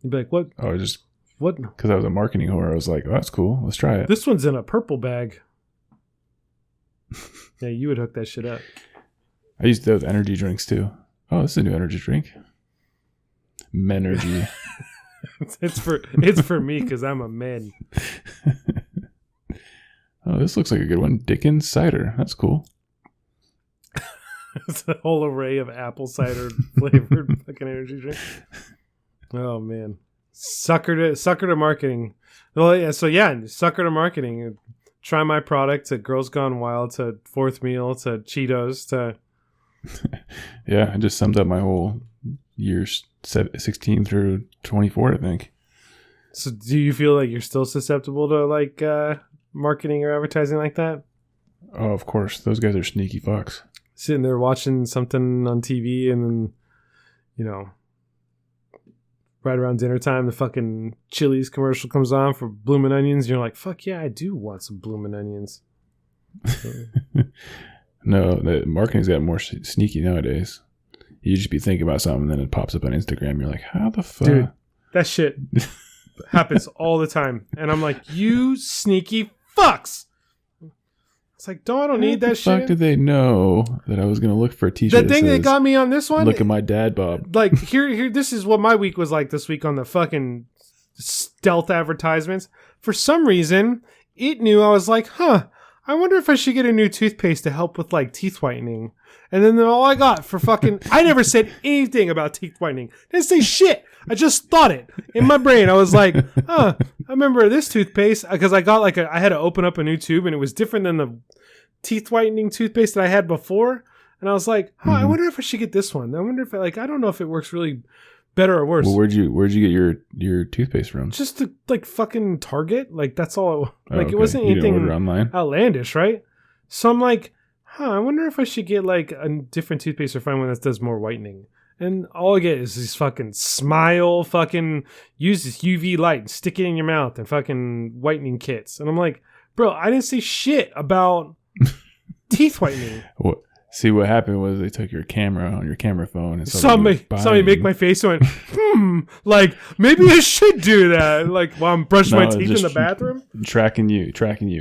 [SPEAKER 2] You'd be like, what?
[SPEAKER 1] Oh, just
[SPEAKER 2] What?
[SPEAKER 1] because I was a marketing whore, I was like, oh, that's cool. Let's try it.
[SPEAKER 2] This one's in a purple bag. Yeah, you would hook that shit up.
[SPEAKER 1] I used those energy drinks too. Oh, this is a new energy drink. Menergy.
[SPEAKER 2] It's for me because I'm a man.
[SPEAKER 1] Oh, this looks like a good one. Dickens cider. That's cool.
[SPEAKER 2] It's a whole array of apple cider flavored fucking energy drink. Oh man, sucker to marketing. Well, yeah. So yeah, sucker to marketing. Try my product to Girls Gone Wild to Fourth Meal to Cheetos to.
[SPEAKER 1] Yeah, it just sums up my whole years 16 through 24, I think.
[SPEAKER 2] So do you feel like you're still susceptible to like marketing or advertising like that?
[SPEAKER 1] Oh, of course. Those guys are sneaky fucks.
[SPEAKER 2] Sitting there watching something on TV and then, you know, right around dinner time, the fucking Chili's commercial comes on for bloomin' onions. You're like, fuck yeah, I do want some bloomin' onions.
[SPEAKER 1] No, the marketing's gotten more sneaky nowadays. You just be thinking about something and then it pops up on Instagram. You're like, how the fuck?
[SPEAKER 2] Dude, that shit happens all the time. And I'm like, you sneaky fucks. It's like, I don't need that
[SPEAKER 1] How the fuck
[SPEAKER 2] shit.
[SPEAKER 1] did they know that I was going to look for a t-shirt
[SPEAKER 2] The thing that got me on this one,
[SPEAKER 1] look at my dad, Bob?
[SPEAKER 2] like here this is what my week was like this week on the fucking stealth advertisements. For some reason it knew. I was like, I wonder if I should get a new toothpaste to help with like teeth whitening. And then all I got for fucking I never said anything about teeth whitening. Didn't say shit. I just thought it in my brain. I was like, I remember this toothpaste because I got I had to open up a new tube and it was different than the teeth whitening toothpaste that I had before. And I was like, I wonder if I should get this one. I wonder if I don't know if it works really better or worse.
[SPEAKER 1] Well, where'd you get your toothpaste from?
[SPEAKER 2] Just to like fucking Target. Like that's all. Like
[SPEAKER 1] okay.
[SPEAKER 2] it wasn't
[SPEAKER 1] You didn't
[SPEAKER 2] anything
[SPEAKER 1] order online?
[SPEAKER 2] outlandish, right? So I'm like, I wonder if I should get like a different toothpaste or find one that does more whitening. And all I get is these fucking Smile fucking use this UV light and stick it in your mouth and fucking whitening kits. And I'm like, bro, I didn't say shit about teeth whitening.
[SPEAKER 1] See, what happened was they took your camera on your camera phone and
[SPEAKER 2] Somebody make my face went, like maybe I should do that. Like while I'm brushing my teeth in the bathroom.
[SPEAKER 1] Tracking you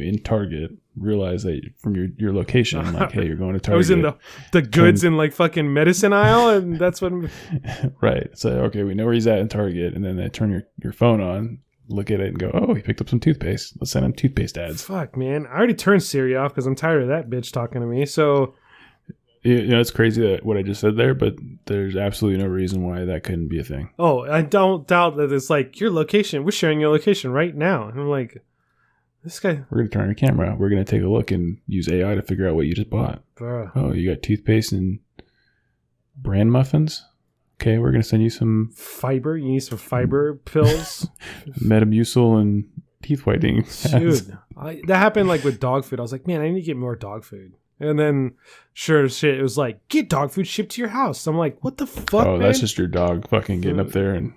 [SPEAKER 1] in Target. Realize that from your location, like, hey, you're going to Target.
[SPEAKER 2] I was in the goods and like fucking medicine aisle, and that's when.
[SPEAKER 1] Right. So okay, we know where he's at in Target, and then they turn your phone on, look at it and go, oh, he picked up some toothpaste. Let's send him toothpaste ads.
[SPEAKER 2] Fuck, man. I already turned Siri off because I'm tired of that bitch talking to me. So,
[SPEAKER 1] It's crazy that what I just said there, but there's absolutely no reason why that couldn't be a thing.
[SPEAKER 2] oh, I don't doubt that it's like your location. We're sharing your location right now. And I'm like, this guy,
[SPEAKER 1] We're going to turn on your camera. We're going to take a look and use AI to figure out what you just bought.
[SPEAKER 2] bruh.
[SPEAKER 1] Oh, you got toothpaste and bran muffins? Okay, we're going to send you some
[SPEAKER 2] Fiber. You need some fiber pills.
[SPEAKER 1] Metamucil and teeth whitening.
[SPEAKER 2] Dude, that happened like with dog food. I was like, man, I need to get more dog food. And then, sure as shit, it was like, get dog food shipped to your house. I'm like, what the fuck,
[SPEAKER 1] Oh,
[SPEAKER 2] man?
[SPEAKER 1] that's just your dog fucking getting up there and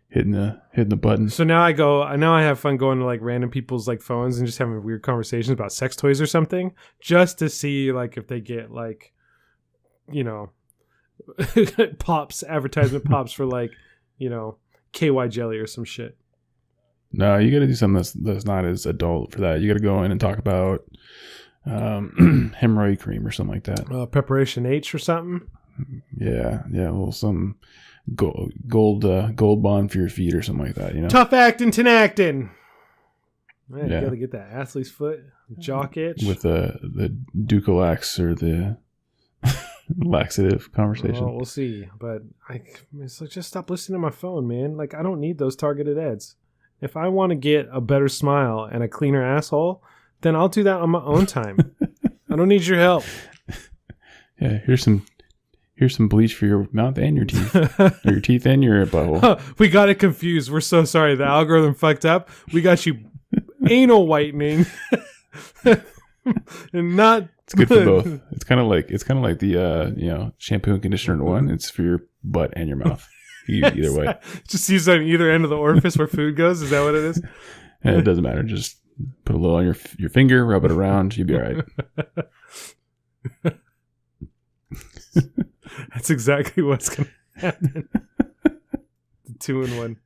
[SPEAKER 1] hitting the button.
[SPEAKER 2] So now I have fun going to like random people's like phones and just having weird conversations about sex toys or something, just to see like if they get like, you know, advertisement pops for like, you know, KY jelly or some shit.
[SPEAKER 1] No, you got to do something that's not as adult for that. You got to go in and talk about hemorrhoid cream or something like that.
[SPEAKER 2] Preparation H or something.
[SPEAKER 1] Yeah, well, some gold bond for your feet or something like that. You know,
[SPEAKER 2] Tough acting, tin acting. Man,
[SPEAKER 1] Yeah.
[SPEAKER 2] you gotta get that athlete's foot, jock itch.
[SPEAKER 1] with the Ducalax or the laxative conversation.
[SPEAKER 2] Well, we'll see. But it's like, just stop listening to my phone, man. Like, I don't need those targeted ads. If I want to get a better smile and a cleaner asshole, then I'll do that on my own time. I don't need your help.
[SPEAKER 1] Yeah, here's some bleach for your mouth and your teeth, or your teeth and your butthole.
[SPEAKER 2] We got it confused. We're so sorry. The algorithm fucked up. We got you anal whitening, and not.
[SPEAKER 1] It's good for both. It's kind of like the shampoo and conditioner in one. It's for your butt and your mouth. Either way,
[SPEAKER 2] Just use on either end of the orifice where food goes. Is that what it is?
[SPEAKER 1] and it doesn't matter. Just put a little on your finger, rub it around. You'll be all right.
[SPEAKER 2] That's exactly what's gonna happen. The 2-in-1.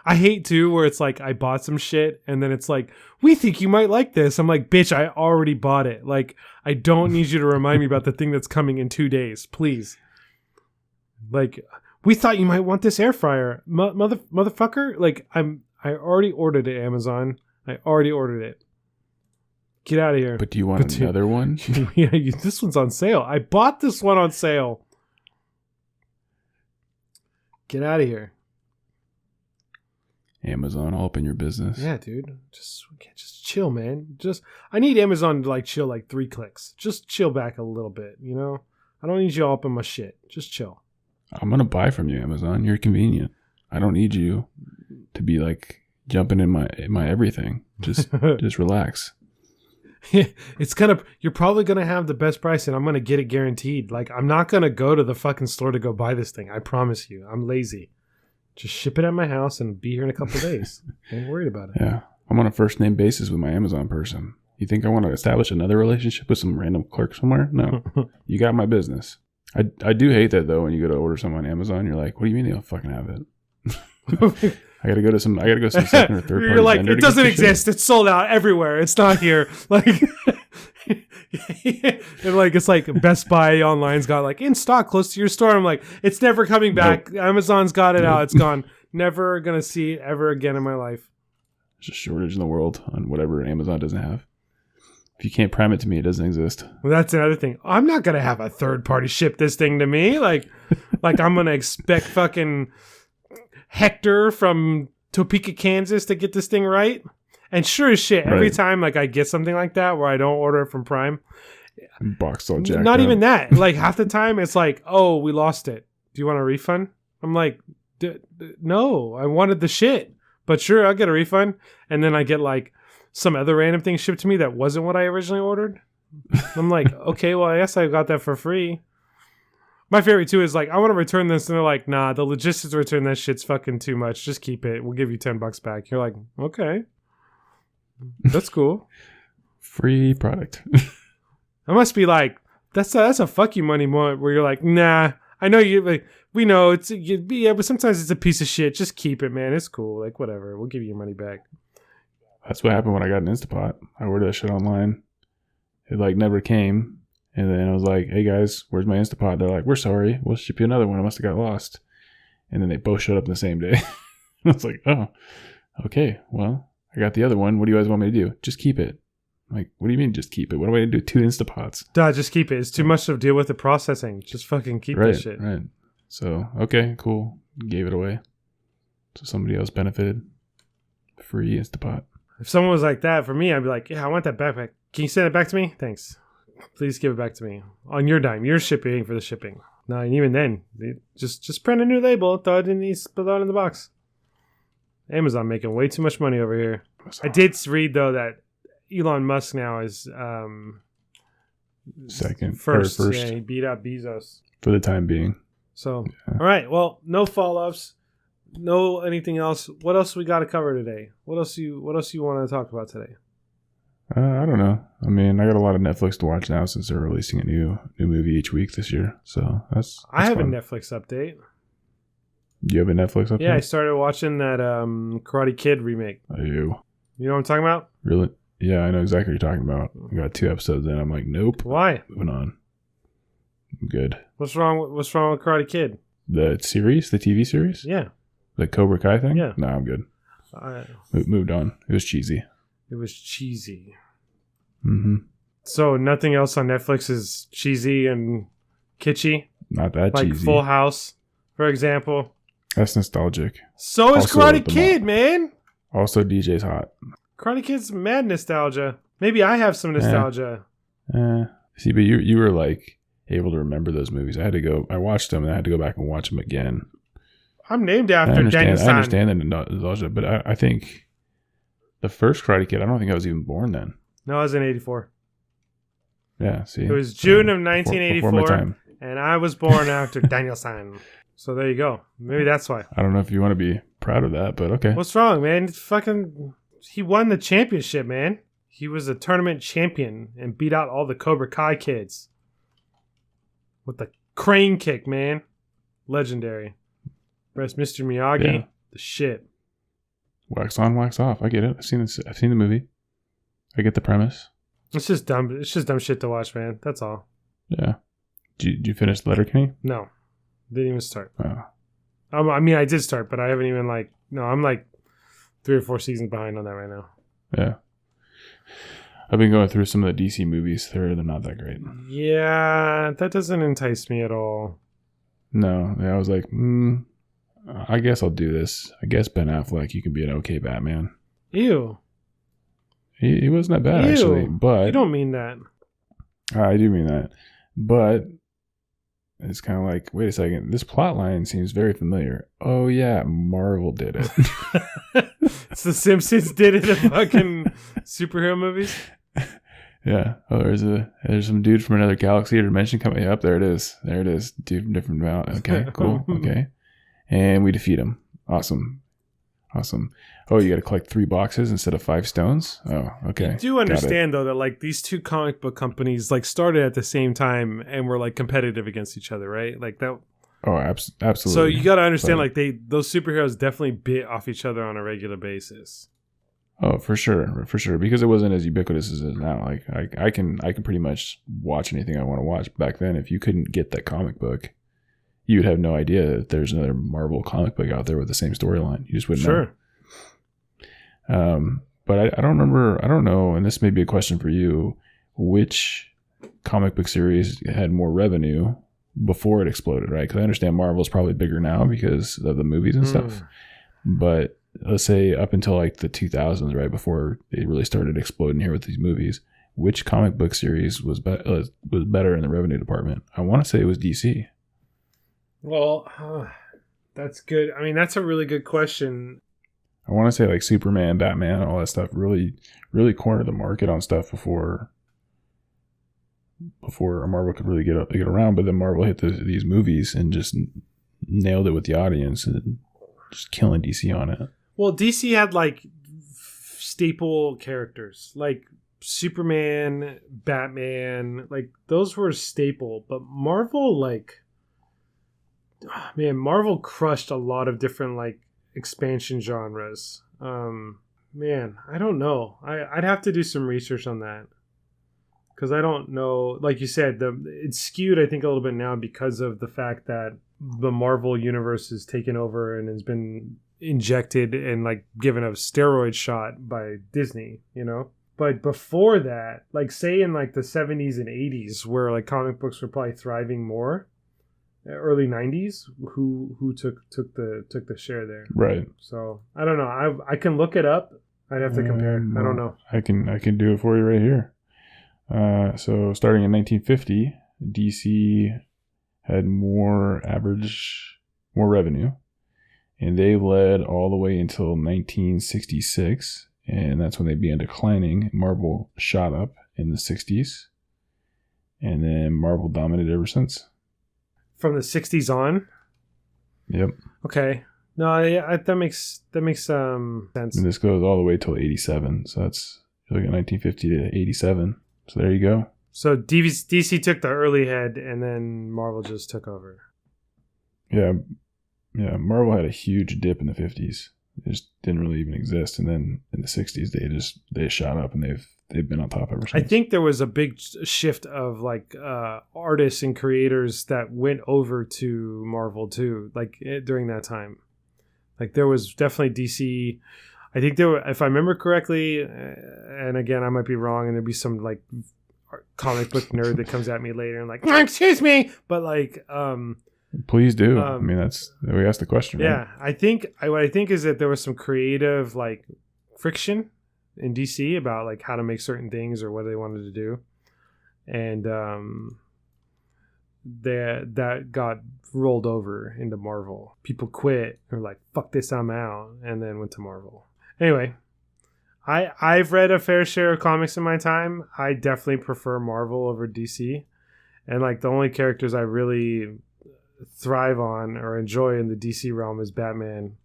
[SPEAKER 2] I hate too where it's like I bought some shit and then it's like, we think you might like this. I'm like, bitch, I already bought it. Like, I don't need you to remind me about the thing that's coming in 2 days, please. Like, we thought you might want this air fryer, motherfucker. Like, I already ordered it, Amazon. I already ordered it. Get out of here.
[SPEAKER 1] But do you want another one?
[SPEAKER 2] Yeah, this one's on sale. I bought this one on sale. Get out of here.
[SPEAKER 1] Amazon, all up in your business.
[SPEAKER 2] Yeah, dude. Just chill, man. I need Amazon to like chill like 3 clicks. Just chill back a little bit, you know? I don't need you all up in my shit. Just chill.
[SPEAKER 1] I'm gonna buy from you, Amazon. You're convenient. I don't need you to be like jumping in my everything. Just relax.
[SPEAKER 2] You're probably gonna have the best price and I'm gonna get it guaranteed. Like, I'm not gonna go to the fucking store to go buy this thing. I promise you. I'm lazy. Just ship it at my house and be here in a couple of days. Ain't worried about it.
[SPEAKER 1] Yeah. I'm on a first name basis with my Amazon person. You think I want to establish another relationship with some random clerk somewhere? No. You got my business. I do hate that though when you go to order something on Amazon, you're like, what do you mean they don't fucking have it? I gotta go to some second or third party.
[SPEAKER 2] You're like,
[SPEAKER 1] vendor
[SPEAKER 2] it
[SPEAKER 1] to get
[SPEAKER 2] doesn't
[SPEAKER 1] the shit.
[SPEAKER 2] exist. It's sold out everywhere. It's not here. Like, and like it's like Best Buy online's got like in stock close to your store. I'm like, it's never coming back.
[SPEAKER 1] Nope.
[SPEAKER 2] Amazon's got it out. It's gone. Never gonna see it ever again in my life.
[SPEAKER 1] There's a shortage in the world on whatever Amazon doesn't have. If you can't prime it to me, it doesn't exist.
[SPEAKER 2] Well, that's another thing. I'm not gonna have a third party ship this thing to me. Like I'm gonna expect fucking Hector from Topeka, Kansas to get this thing right. And sure as shit, every
[SPEAKER 1] Right.
[SPEAKER 2] time like I get something like that where I don't order it from Prime,
[SPEAKER 1] Box all jacked
[SPEAKER 2] not
[SPEAKER 1] up.
[SPEAKER 2] even that. Like half the time it's like, oh, we lost it. Do you want a refund? I'm like, no, I wanted the shit. But sure, I'll get a refund. And then I get like some other random thing shipped to me that wasn't what I originally ordered. I'm like, okay, well, I guess I got that for free. My favorite too is like, I want to return this, and they're like, nah, the logistics to return that shit's fucking too much. Just keep it. We'll give you $10 back. You're like, okay, that's cool.
[SPEAKER 1] Free product.
[SPEAKER 2] I must be like, that's a fuck you money moment where you're like, nah, I know you like, we know it's yeah, but sometimes it's a piece of shit. Just keep it, man. It's cool. Like whatever. We'll give you your money back.
[SPEAKER 1] That's what happened when I got an Instapot. I ordered that shit online. It like never came. And then I was like, hey guys, where's my Instapot? They're like, we're sorry. We'll ship you another one. It must have got lost. And then they both showed up the same day. It's like, oh, okay, well, I got the other one. What do you guys want me to do? Just keep it. I'm like, what do you mean just keep it? What do I do with 2 Instapots?
[SPEAKER 2] Duh, just keep it. It's too much to deal with the processing. Just fucking keep
[SPEAKER 1] Right,
[SPEAKER 2] this shit.
[SPEAKER 1] right. So, okay, cool. Gave it away. So somebody else benefited. Free Instapot.
[SPEAKER 2] If someone was like that for me, I'd be like, yeah, I want that backpack. Can you send it back to me? Thanks. Please give it back to me on your dime. You're shipping for the shipping. No, and even then, just print a new label, throw it in the box. Amazon making way too much money over here. I did read though that Elon Musk now is first. Yeah, he beat out Bezos
[SPEAKER 1] for the time being.
[SPEAKER 2] So, all right. Well, no follow-ups, no anything else. What else we got to cover today? What else you want to talk about today?
[SPEAKER 1] I don't know. I mean, I got a lot of Netflix to watch now since they're releasing a new movie each week this year. So that's
[SPEAKER 2] I have
[SPEAKER 1] fun.
[SPEAKER 2] a Netflix update.
[SPEAKER 1] You have a Netflix update?
[SPEAKER 2] Yeah, I started watching that Karate Kid remake.
[SPEAKER 1] I do.
[SPEAKER 2] You know what I'm talking about?
[SPEAKER 1] Really? Yeah, I know exactly what you're talking about. I got 2 episodes in. I'm like, nope.
[SPEAKER 2] Why?
[SPEAKER 1] Moving on. I'm good.
[SPEAKER 2] What's wrong with Karate Kid?
[SPEAKER 1] The series? The TV series?
[SPEAKER 2] Yeah.
[SPEAKER 1] The Cobra Kai thing?
[SPEAKER 2] Yeah.
[SPEAKER 1] No, I'm good. Moved on. It was cheesy.
[SPEAKER 2] It was cheesy.
[SPEAKER 1] Mm-hmm.
[SPEAKER 2] So nothing else on Netflix is cheesy and kitschy?
[SPEAKER 1] Not that
[SPEAKER 2] like
[SPEAKER 1] cheesy.
[SPEAKER 2] Like Full House, for example.
[SPEAKER 1] That's nostalgic.
[SPEAKER 2] So is Karate Kid, man.
[SPEAKER 1] Also, DJ's hot.
[SPEAKER 2] Karate Kid's mad nostalgia. Maybe I have some nostalgia.
[SPEAKER 1] See, but you were like able to remember those movies. I watched them and I had to go back and watch them again.
[SPEAKER 2] I'm named after Daniel San.
[SPEAKER 1] I understand the nostalgia, but I think the first Karate Kid, I don't think I was even born then.
[SPEAKER 2] No, I was in 84.
[SPEAKER 1] Yeah, see.
[SPEAKER 2] It was June of 1984,
[SPEAKER 1] before my time.
[SPEAKER 2] And I was born after Daniel San. So there you go. Maybe that's why.
[SPEAKER 1] I don't know if you want to be proud of that, but okay.
[SPEAKER 2] What's wrong, man? He won the championship, man. He was a tournament champion and beat out all the Cobra Kai kids. With the crane kick, man. Legendary. Rest Mr. Miyagi. Yeah. The shit.
[SPEAKER 1] Wax on, wax off. I get it. I've seen the movie. I get the premise.
[SPEAKER 2] It's just dumb. It's just dumb shit to watch, man. That's all.
[SPEAKER 1] Yeah. Did you finish the Letterkenny?
[SPEAKER 2] No. Didn't even start.
[SPEAKER 1] Oh.
[SPEAKER 2] I mean, I did start, but I haven't even I'm like 3 or 4 seasons behind on that right now.
[SPEAKER 1] Yeah. I've been going through some of the DC movies. They're not that great.
[SPEAKER 2] Yeah, that doesn't entice me at all.
[SPEAKER 1] No. I was like, I guess I'll do this. I guess Ben Affleck, you can be an okay Batman.
[SPEAKER 2] Ew.
[SPEAKER 1] He wasn't that bad, actually. But
[SPEAKER 2] you don't mean that.
[SPEAKER 1] I do mean that. But it's kind of like, wait a second. This plot line seems very familiar. Oh, yeah. Marvel did it.
[SPEAKER 2] It's the Simpsons did it in fucking superhero movies?
[SPEAKER 1] Yeah. Oh, there's some dude from another galaxy or dimension coming up. There it is. Dude from different amount. Okay, cool. Okay. And we defeat him. Awesome. Oh, you got to collect 3 boxes instead of 5 stones? Oh, okay.
[SPEAKER 2] You do understand, though, that these 2 comic book companies started at the same time and were competitive against each other, right? Like that.
[SPEAKER 1] Oh, absolutely.
[SPEAKER 2] So you got to understand, those superheroes definitely bit off each other on a regular basis.
[SPEAKER 1] Oh, for sure, because it wasn't as ubiquitous as it is now. Like I can pretty much watch anything I want to watch. Back then, if you couldn't get that comic book, you would have no idea that there's another Marvel comic book out there with the same storyline. You just wouldn't know. But I don't remember. I don't know, and this may be a question for you: which comic book series had more revenue before it exploded? Right? Because I understand Marvel's probably bigger now because of the movies and stuff. But let's say up until the 2000s, right before they really started exploding here with these movies, which comic book series was better in the revenue department? I want to say it was DC.
[SPEAKER 2] Well, that's good. I mean, that's a really good question.
[SPEAKER 1] I want to say Superman, Batman, all that stuff really, really cornered the market on stuff before Marvel could really get around. But then Marvel hit these movies and just nailed it with the audience and just killing DC on it.
[SPEAKER 2] Well, DC had staple characters like Superman, Batman, those were staple. But Marvel, Marvel crushed a lot of different expansion genres. Man, I don't know. I'd have to do some research on that because I don't know. Like you said, it's skewed, I think, a little bit now because of the fact that the Marvel universe is taken over and has been injected and like given a steroid shot by Disney, you know? But before that, like say in like the 70s and 80s where like comic books were probably thriving more, early 90s, who took the share there.
[SPEAKER 1] Right.
[SPEAKER 2] So, I don't know. I can look it up. I'd have to compare. I don't know.
[SPEAKER 1] I can do it for you right here. So starting in 1950, DC had more revenue, and they led all the way until 1966, and that's when they began declining. Marvel shot up in the 60s, and then Marvel dominated ever since.
[SPEAKER 2] From the 60s on?
[SPEAKER 1] Yep.
[SPEAKER 2] Okay. No, yeah, that makes sense.
[SPEAKER 1] And this goes all the way till 87, so that's like 1950 to 87. So there you go.
[SPEAKER 2] So DC took the early head, and then Marvel just took over.
[SPEAKER 1] Yeah. Marvel had a huge dip in the 50s. It just didn't really even exist, and then in the 60s they shot up, and they've been on top ever since.
[SPEAKER 2] I think there was a big shift of like artists and creators that went over to Marvel too, like during that time. Like there was definitely DC. I think there were, if I remember correctly, and again I might be wrong, and there'd be some like comic book nerd that comes at me later and like, excuse me, but like,
[SPEAKER 1] please do. I mean, we asked the question.
[SPEAKER 2] Yeah,
[SPEAKER 1] right?
[SPEAKER 2] What I think is that there was some creative like friction in DC about like how to make certain things or what they wanted to do, and that got rolled over into Marvel. People quit or like, fuck this, I'm out, and then went to Marvel. Anyway, I've read a fair share of comics in my time. I definitely prefer Marvel over DC, and like the only characters I really thrive on or enjoy in the DC realm is Batman.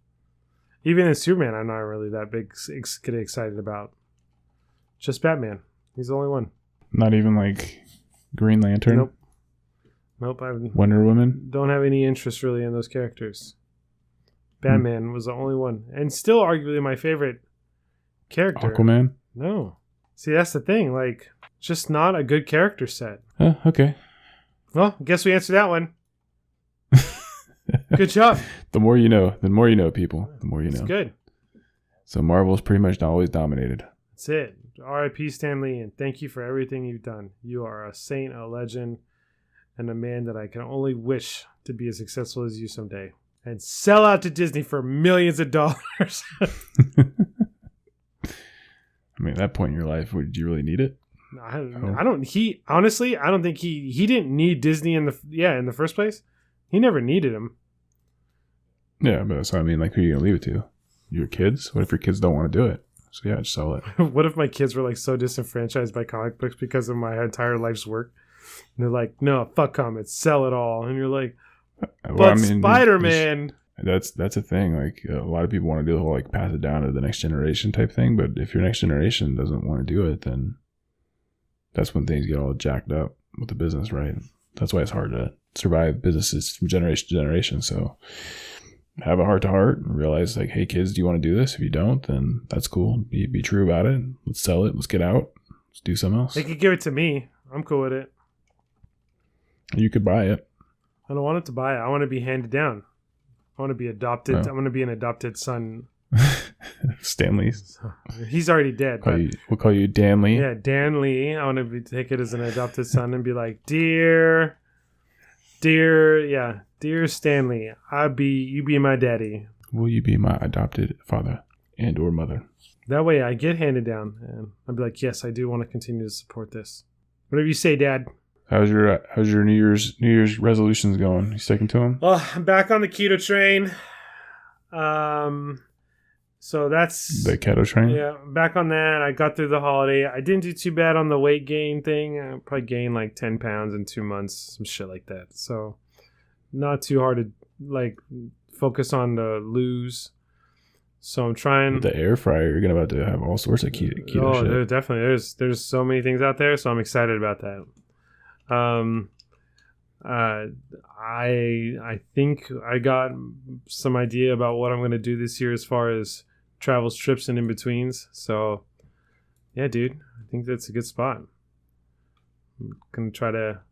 [SPEAKER 2] Even in Superman, I'm not really that big getting excited about. Just Batman. He's the only one.
[SPEAKER 1] Not even like Green Lantern?
[SPEAKER 2] Nope. I
[SPEAKER 1] Wonder Woman?
[SPEAKER 2] don't have any interest really in those characters. Batman was the only one. And still arguably my favorite character.
[SPEAKER 1] Aquaman?
[SPEAKER 2] No. See, that's the thing. Like, just not a good character set.
[SPEAKER 1] Okay.
[SPEAKER 2] Well, guess we answered that one. Good job.
[SPEAKER 1] The more you know, people. The more you know.
[SPEAKER 2] It's good.
[SPEAKER 1] So Marvel's pretty much always dominated.
[SPEAKER 2] That's it. R.I.P. Stan Lee, and thank you for everything you've done. You are a saint, a legend, and a man that I can only wish to be as successful as you someday. And sell out to Disney for millions of dollars.
[SPEAKER 1] I mean, at that point in your life, would you really need it?
[SPEAKER 2] I don't think he didn't need Disney in the first place. He never needed him.
[SPEAKER 1] Yeah, but so I mean, like, who are you gonna leave it to? Your kids? What if your kids don't want to do it? So yeah, just sell it.
[SPEAKER 2] What if my kids were like so disenfranchised by comic books because of my entire life's work? And they're like, no, fuck comics, sell it all. And you're like, but Spider-Man.
[SPEAKER 1] That's a thing. Like a lot of people want to do the whole like pass it down to the next generation type thing. But if your next generation doesn't want to do it, then that's when things get all jacked up with the business, right? That's why it's hard to survive businesses from generation to generation. So have a heart to heart and realize like, hey kids, do you want to do this? If you don't, then that's cool. Be true about it. Let's sell it. Let's get out. Let's do something else.
[SPEAKER 2] They could give it to me. I'm cool with it.
[SPEAKER 1] You could buy it.
[SPEAKER 2] I don't want it to buy it. I want to be handed down. I want to be adopted.
[SPEAKER 1] Oh.
[SPEAKER 2] I want to be an adopted son.
[SPEAKER 1] Stanley.
[SPEAKER 2] He's already dead.
[SPEAKER 1] We'll call you Dan Lee.
[SPEAKER 2] Yeah, Dan Lee. I want to take it as an adopted son and be like, dear Stanley, you be my daddy.
[SPEAKER 1] Will you be my adopted father and or mother?
[SPEAKER 2] That way I get handed down and I'll be like, yes, I do want to continue to support this. Whatever you say, Dad.
[SPEAKER 1] How's your New Year's resolutions going? You sticking to them?
[SPEAKER 2] Well, I'm back on the keto train. So that's
[SPEAKER 1] the keto train.
[SPEAKER 2] Yeah, I'm back on that. I got through the holiday. I didn't do too bad on the weight gain thing. I probably gained like 10 pounds in 2 months, some shit like that. So not too hard to like focus on the lose. So I'm trying.
[SPEAKER 1] With the air fryer, you're about to have all sorts of keto shit.
[SPEAKER 2] Definitely. There's so many things out there, so I'm excited about that. I think I got some idea about what I'm going to do this year as far as travels, trips, and in-betweens. So, yeah, dude, I think that's a good spot. I'm going to try to...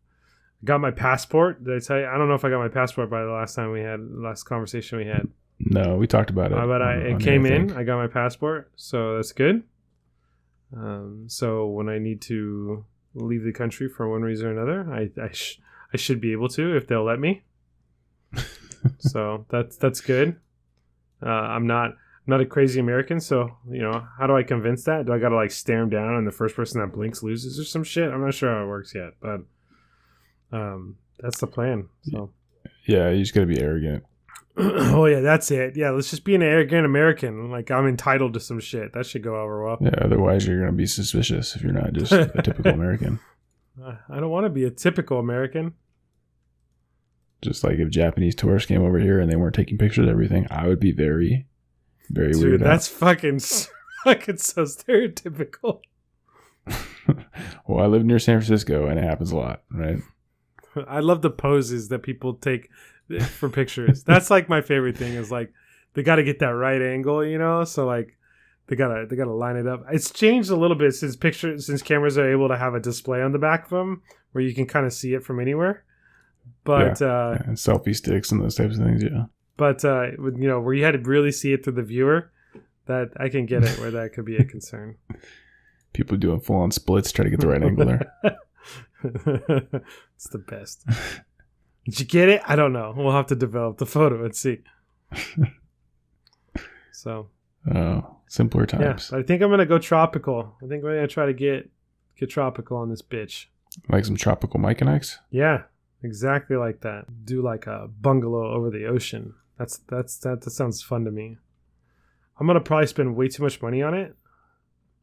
[SPEAKER 2] Got my passport. Did I tell you? I don't know if I got my passport by the last conversation we had.
[SPEAKER 1] No, we talked about it.
[SPEAKER 2] But
[SPEAKER 1] on
[SPEAKER 2] it came in. I got my passport, so that's good. So when I need to leave the country for one reason or another, I should be able to if they'll let me. So that's good. I'm not a crazy American, so how do I convince that? Do I gotta like stare him down and the first person that blinks loses or some shit? I'm not sure how it works yet, but that's the plan. So
[SPEAKER 1] yeah, you just gotta be arrogant.
[SPEAKER 2] Oh yeah, that's it. Yeah, let's just be an arrogant American. Like I'm entitled to some shit. That should go over well.
[SPEAKER 1] Yeah, otherwise you're gonna be suspicious if you're not just a typical American.
[SPEAKER 2] I don't want to be a typical American.
[SPEAKER 1] Just like if Japanese tourists came over here and they weren't taking pictures of everything, I would be very, very
[SPEAKER 2] Dude,
[SPEAKER 1] weird.
[SPEAKER 2] that's fucking so stereotypical.
[SPEAKER 1] Well, I live near San Francisco and it happens a lot, right?
[SPEAKER 2] I love the poses that people take for pictures. That's like my favorite thing is like they got to get that right angle, so like they got to line it up. It's changed a little bit since cameras are able to have a display on the back of them where you can kind of see it from anywhere. But
[SPEAKER 1] and selfie sticks and those types of things, yeah.
[SPEAKER 2] But where you had to really see it through the viewer, that I can get it where that could be a concern.
[SPEAKER 1] People doing full on splits try to get the right angle there.
[SPEAKER 2] It's the best. Did you get it? I don't know. We'll have to develop the photo and see. So.
[SPEAKER 1] Simpler times.
[SPEAKER 2] Yeah, I think I'm gonna go tropical. I think we're gonna try to get tropical on this bitch.
[SPEAKER 1] Like some tropical Mike and Ike's?
[SPEAKER 2] Yeah, exactly like that. Do like a bungalow over the ocean. That sounds fun to me. I'm gonna probably spend way too much money on it,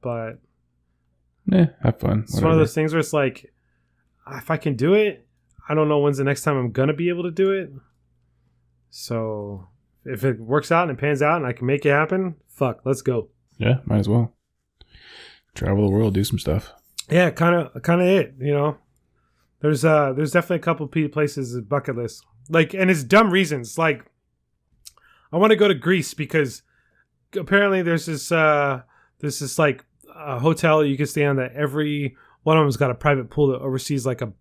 [SPEAKER 2] but
[SPEAKER 1] have fun.
[SPEAKER 2] It's one of those things where it's like, if I can do it, I don't know when's the next time I'm gonna be able to do it. So if it works out and it pans out and I can make it happen, fuck, let's go.
[SPEAKER 1] Yeah, might as well. Travel the world, do some stuff.
[SPEAKER 2] Yeah, kind of it, There's definitely a couple places in bucket list. Like, and it's dumb reasons. Like, I want to go to Greece because apparently there's this like a hotel you can stay on that every one of them's got a private pool that oversees like a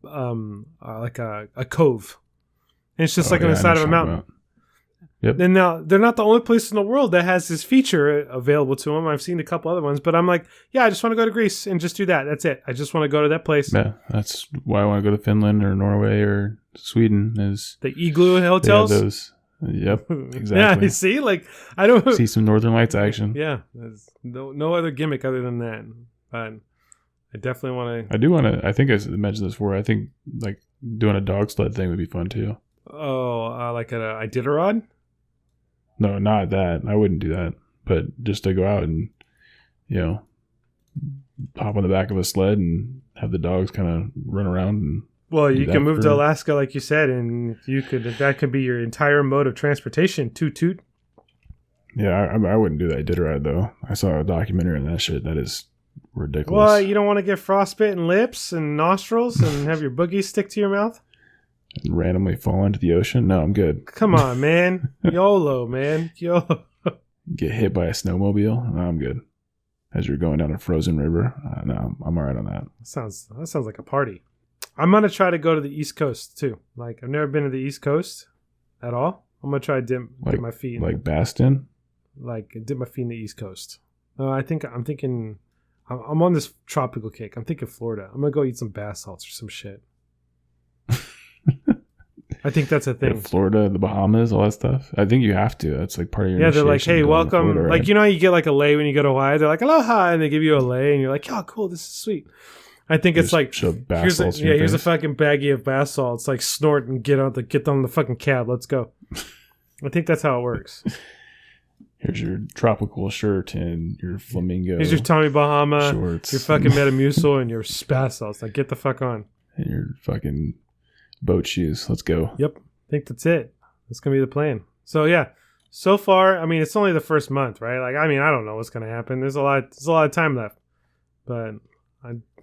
[SPEAKER 2] cove. And it's just on the side of a mountain.
[SPEAKER 1] Yep.
[SPEAKER 2] And now they're not the only place in the world that has this feature available to them. I've seen a couple other ones, but I'm like, yeah, I just want to go to Greece and just do that. That's it. I just want to go to that place.
[SPEAKER 1] Yeah, that's why I want to go to Finland or Norway or Sweden. Is
[SPEAKER 2] the igloo hotels?
[SPEAKER 1] Those. Yep, exactly.
[SPEAKER 2] Yeah, you see, like I don't
[SPEAKER 1] see some Northern Lights action.
[SPEAKER 2] Yeah, there's no other gimmick other than that. But I definitely want to.
[SPEAKER 1] I do want to. I think I mentioned this before. I think like doing a dog sled thing would be fun too.
[SPEAKER 2] Oh, like an Iditarod?
[SPEAKER 1] No, not that. I wouldn't do that. But just to go out and, hop on the back of a sled and have the dogs kind of run around. And
[SPEAKER 2] well, you can move to Alaska, like you said, and that could be your entire mode of transportation. Toot toot.
[SPEAKER 1] Yeah, I wouldn't do that Iditarod though. I saw a documentary on that shit. That is ridiculous.
[SPEAKER 2] Well, you don't want to get frostbitten lips and nostrils and have your boogies stick to your mouth?
[SPEAKER 1] And randomly fall into the ocean? No, I'm good.
[SPEAKER 2] Come on, man. YOLO, man. YOLO.
[SPEAKER 1] Get hit by a snowmobile? No, I'm good. As you're going down a frozen river? No, I'm all right on that.
[SPEAKER 2] That sounds like a party. I'm going to try to go to the East Coast, too. Like, I've never been to the East Coast at all. I'm going to try to dip my feet in.
[SPEAKER 1] Like Baston?
[SPEAKER 2] Like, dip my feet in the East Coast. I'm thinking... I'm on this tropical kick. I'm thinking Florida. I'm going to go eat some bath salts or some shit. I think that's a thing.
[SPEAKER 1] Yeah, Florida, the Bahamas, all that stuff. I think you have to. That's like part of your
[SPEAKER 2] they're like, hey, welcome.
[SPEAKER 1] Florida, right?
[SPEAKER 2] Like, how you get like a lei when you go to Hawaii? They're like, aloha, and they give you a lei, and you're like, oh, cool, this is sweet. I think it's like, here's a fucking baggie of bath salts. Like, snort and get on the fucking cab. Let's go. I think that's how it works.
[SPEAKER 1] Here's your tropical shirt and your flamingo.
[SPEAKER 2] Here's your Tommy Bahama
[SPEAKER 1] shorts.
[SPEAKER 2] Your fucking Metamucil and your bath salts. Like, get the fuck on.
[SPEAKER 1] And your fucking boat shoes. Let's go.
[SPEAKER 2] Yep. I think that's it. That's going to be the plan. So, yeah. So far, I mean, it's only the first month, right? Like, I mean, I don't know what's going to happen. There's a lot of time left. But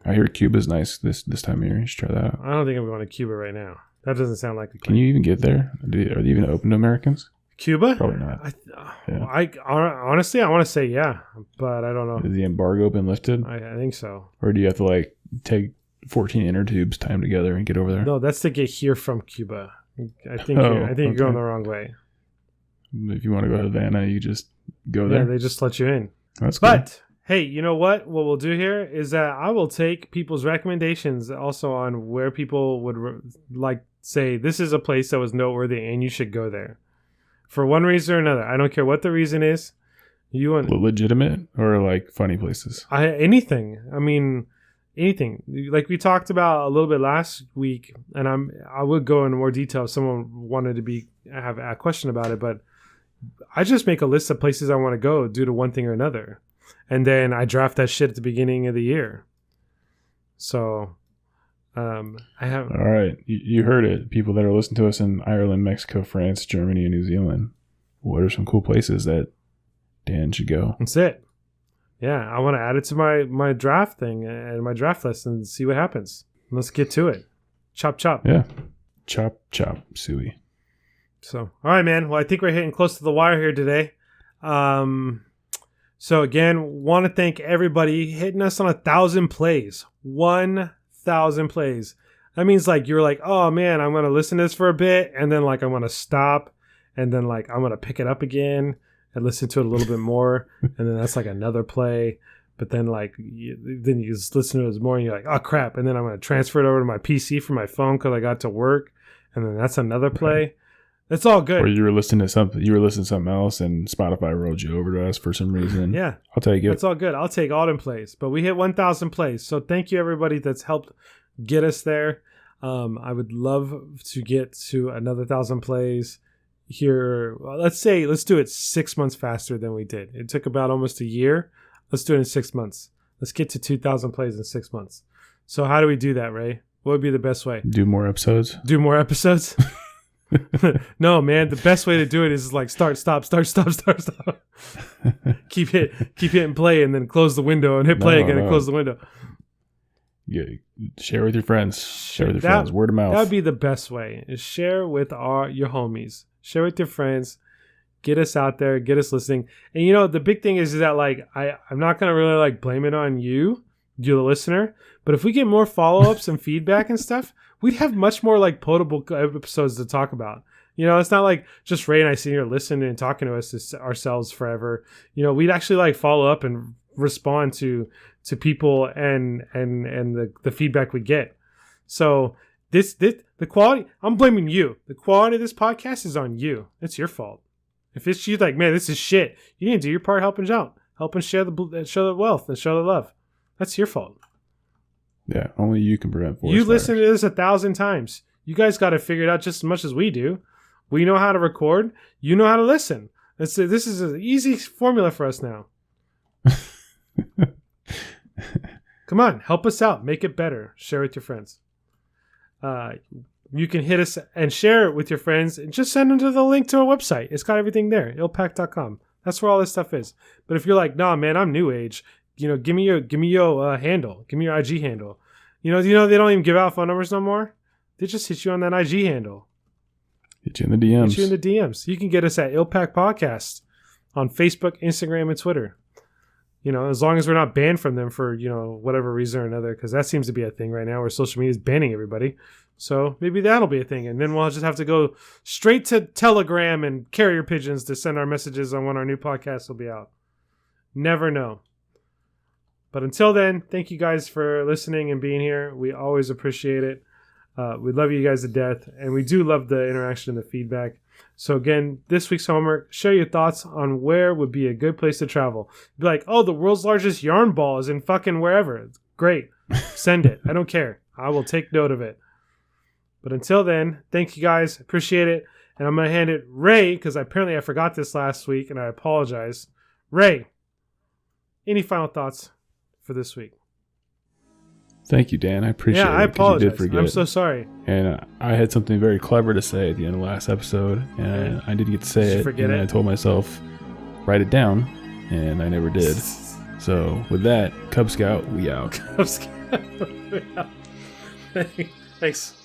[SPEAKER 1] I hear Cuba's nice this time of year. You should try that out.
[SPEAKER 2] I don't think I'm going to Cuba right now. That doesn't sound like a plan.
[SPEAKER 1] Can you even get there? Are they even open to Americans?
[SPEAKER 2] Cuba?
[SPEAKER 1] Probably not.
[SPEAKER 2] Honestly, I want to say yeah, but I don't know.
[SPEAKER 1] Has the embargo been lifted?
[SPEAKER 2] I think so.
[SPEAKER 1] Or do you have to like take 14 inner tubes time together and get over there?
[SPEAKER 2] No, that's to get here from Cuba. I think you're going the wrong way.
[SPEAKER 1] If you want to go to Havana, you just go there.
[SPEAKER 2] Yeah, they just let you in.
[SPEAKER 1] That's cool.
[SPEAKER 2] But hey, you know what? What we'll do here is that I will take people's recommendations also on where people would say this is a place that was noteworthy and you should go there for one reason or another. I don't care what the reason is. You want
[SPEAKER 1] legitimate or like funny places?
[SPEAKER 2] Anything. I mean, anything. Like we talked about a little bit last week, and I would go into more detail if someone wanted to have a question about it. But I just make a list of places I want to go due to one thing or another. And then I draft that shit at the beginning of the year. So, I have...
[SPEAKER 1] All right. You heard it. People that are listening to us in Ireland, Mexico, France, Germany, and New Zealand. What are some cool places that Dan should go?
[SPEAKER 2] That's it. Yeah, I want to add it to my draft thing and my draft list and see what happens. Let's get to it. Chop, chop.
[SPEAKER 1] Yeah. Chop, chop, suey.
[SPEAKER 2] So, all right, man. Well, I think we're hitting close to the wire here today. So again, want to thank everybody hitting us on 1,000 plays. 1,000 plays. That means like you're like, oh man, I'm gonna listen to this for a bit, and then like I'm gonna stop, and then like I'm gonna pick it up again and listen to it a little bit more, and then that's like another play. But then like then you just listen to it more, and you're like, oh crap, and then I'm gonna transfer it over to my PC from my phone because I got to work, and then that's another play. Right. It's all good.
[SPEAKER 1] Or you were listening to something. You were listening to something else, and Spotify rolled you over to us for some reason.
[SPEAKER 2] Yeah,
[SPEAKER 1] I'll take it.
[SPEAKER 2] It's all good. I'll take all them plays. But we hit 1,000 plays, so thank you everybody that's helped get us there. I would love to get to another 1,000 plays here. Well, let's do it 6 months faster than we did. It took about almost a year. Let's do it in 6 months. Let's get to 2,000 plays in 6 months. So how do we do that, Ray? What would be the best way?
[SPEAKER 1] Do more episodes.
[SPEAKER 2] Do more episodes. No, man. The best way to do it is like start, stop. keep hitting play, and then close the window and hit play again and close the window.
[SPEAKER 1] Yeah, share with your friends. Share with your friends. Word of mouth.
[SPEAKER 2] That would be the best way. Is share with your homies. Share with your friends. Get us out there. Get us listening. And you know the big thing is that like I'm not gonna really like blame it on you, the listener. But if we get more follow-ups and feedback and stuff, we'd have much more like potable episodes to talk about. You know, it's not like just Ray and I sitting here listening and talking to us ourselves forever. You know, we'd actually like follow up and respond to people and the feedback we get. So this the quality, I'm blaming you. The quality of this podcast is on you. It's your fault. If it's you like, man, this is shit, you didn't do your part helping out, helping show the wealth and show the love. That's your fault.
[SPEAKER 1] Yeah, only you can prevent forest
[SPEAKER 2] You
[SPEAKER 1] fires.
[SPEAKER 2] listen to this 1,000 times. You guys got to figure it out just as much as we do. We know how to record. You know how to listen. This is an easy formula for us now. Come on, help us out. Make it better. Share with your friends. You can hit us and share it with your friends and just send them to the link to our website. It's got everything there, illpack.com. That's where all this stuff is. But if you're like, nah, man, I'm new age. You know, give me your handle. Give me your IG handle. You know they don't even give out phone numbers no more. They just hit you on that IG handle.
[SPEAKER 1] Hit you in the DMs.
[SPEAKER 2] Hit you in the DMs. You can get us at Illpack Podcast on Facebook, Instagram, and Twitter. You know, as long as we're not banned from them for, you know, whatever reason or another, because that seems to be a thing right now where social media is banning everybody. So maybe that'll be a thing. And then we'll just have to go straight to Telegram and carrier pigeons to send our messages on when our new podcast will be out. Never know. But until then, thank you guys for listening and being here. We always appreciate it. We love you guys to death, and we do love the interaction and the feedback. So again, this week's homework, share your thoughts on where would be a good place to travel. Be like, oh, the world's largest yarn ball is in fucking wherever. It's great. Send it. I don't care. I will take note of it. But until then, thank you guys. Appreciate it. And I'm going to hand it Ray, because apparently I forgot this last week, and I apologize. Ray, any final thoughts for this week?
[SPEAKER 1] Thank you, Dan. I appreciate it.
[SPEAKER 2] Yeah, I apologize.
[SPEAKER 1] You did forget.
[SPEAKER 2] I'm so sorry.
[SPEAKER 1] And I had something very clever to say at the end of the last episode, and I didn't get to say it.
[SPEAKER 2] Forget
[SPEAKER 1] and
[SPEAKER 2] it?
[SPEAKER 1] I told myself, write it down, and I never did. So with that, Cub Scout, we out.
[SPEAKER 2] Cub Scout, we out. Thanks.